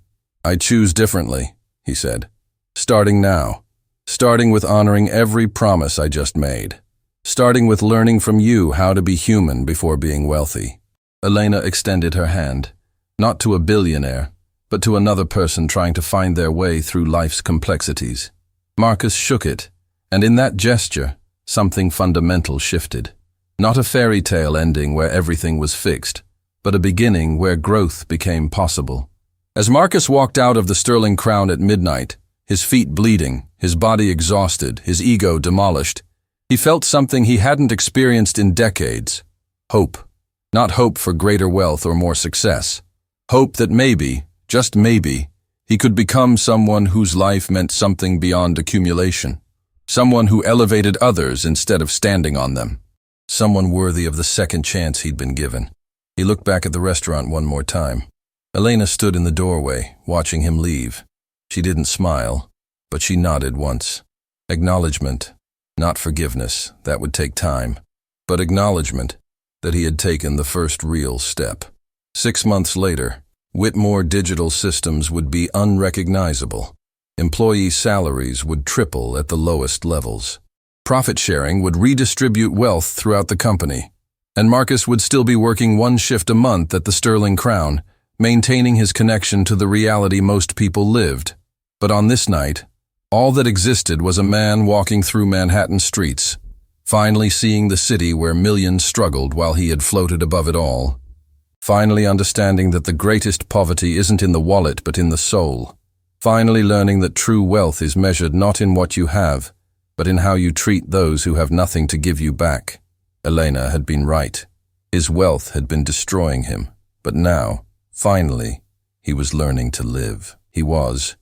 I choose differently, he said. Starting now. Starting with honoring every promise I just made. Starting with learning from you how to be human before being wealthy. Elena extended her hand, not to a billionaire, but to another person trying to find their way through life's complexities. Marcus shook it, and in that gesture, something fundamental shifted. Not a fairy tale ending where everything was fixed, but a beginning where growth became possible. As Marcus walked out of the Sterling Crown at midnight, his feet bleeding, his body exhausted, his ego demolished, He felt something he hadn't experienced in decades. Hope. Not hope for greater wealth or more success. Hope that maybe, just maybe, he could become someone whose life meant something beyond accumulation. Someone who elevated others instead of standing on them. Someone worthy of the second chance he'd been given. He looked back at the restaurant one more time. Elena stood in the doorway, watching him leave. She didn't smile, but she nodded once. Acknowledgement, not forgiveness, that would take time, but acknowledgement that he had taken the first real step. 6 months later, Whitmore Digital Systems would be unrecognizable. Employee salaries would triple at the lowest levels. Profit sharing would redistribute wealth throughout the company. And Marcus would still be working 1 shift a month at the Sterling Crown, maintaining his connection to the reality most people lived. But on this night, all that existed was a man walking through Manhattan streets, finally seeing the city where millions struggled while he had floated above it all. Finally understanding that the greatest poverty isn't in the wallet but in the soul. Finally learning that true wealth is measured not in what you have, but in how you treat those who have nothing to give you back. Elena had been right. His wealth had been destroying him, but now, finally, he was learning to live. He was,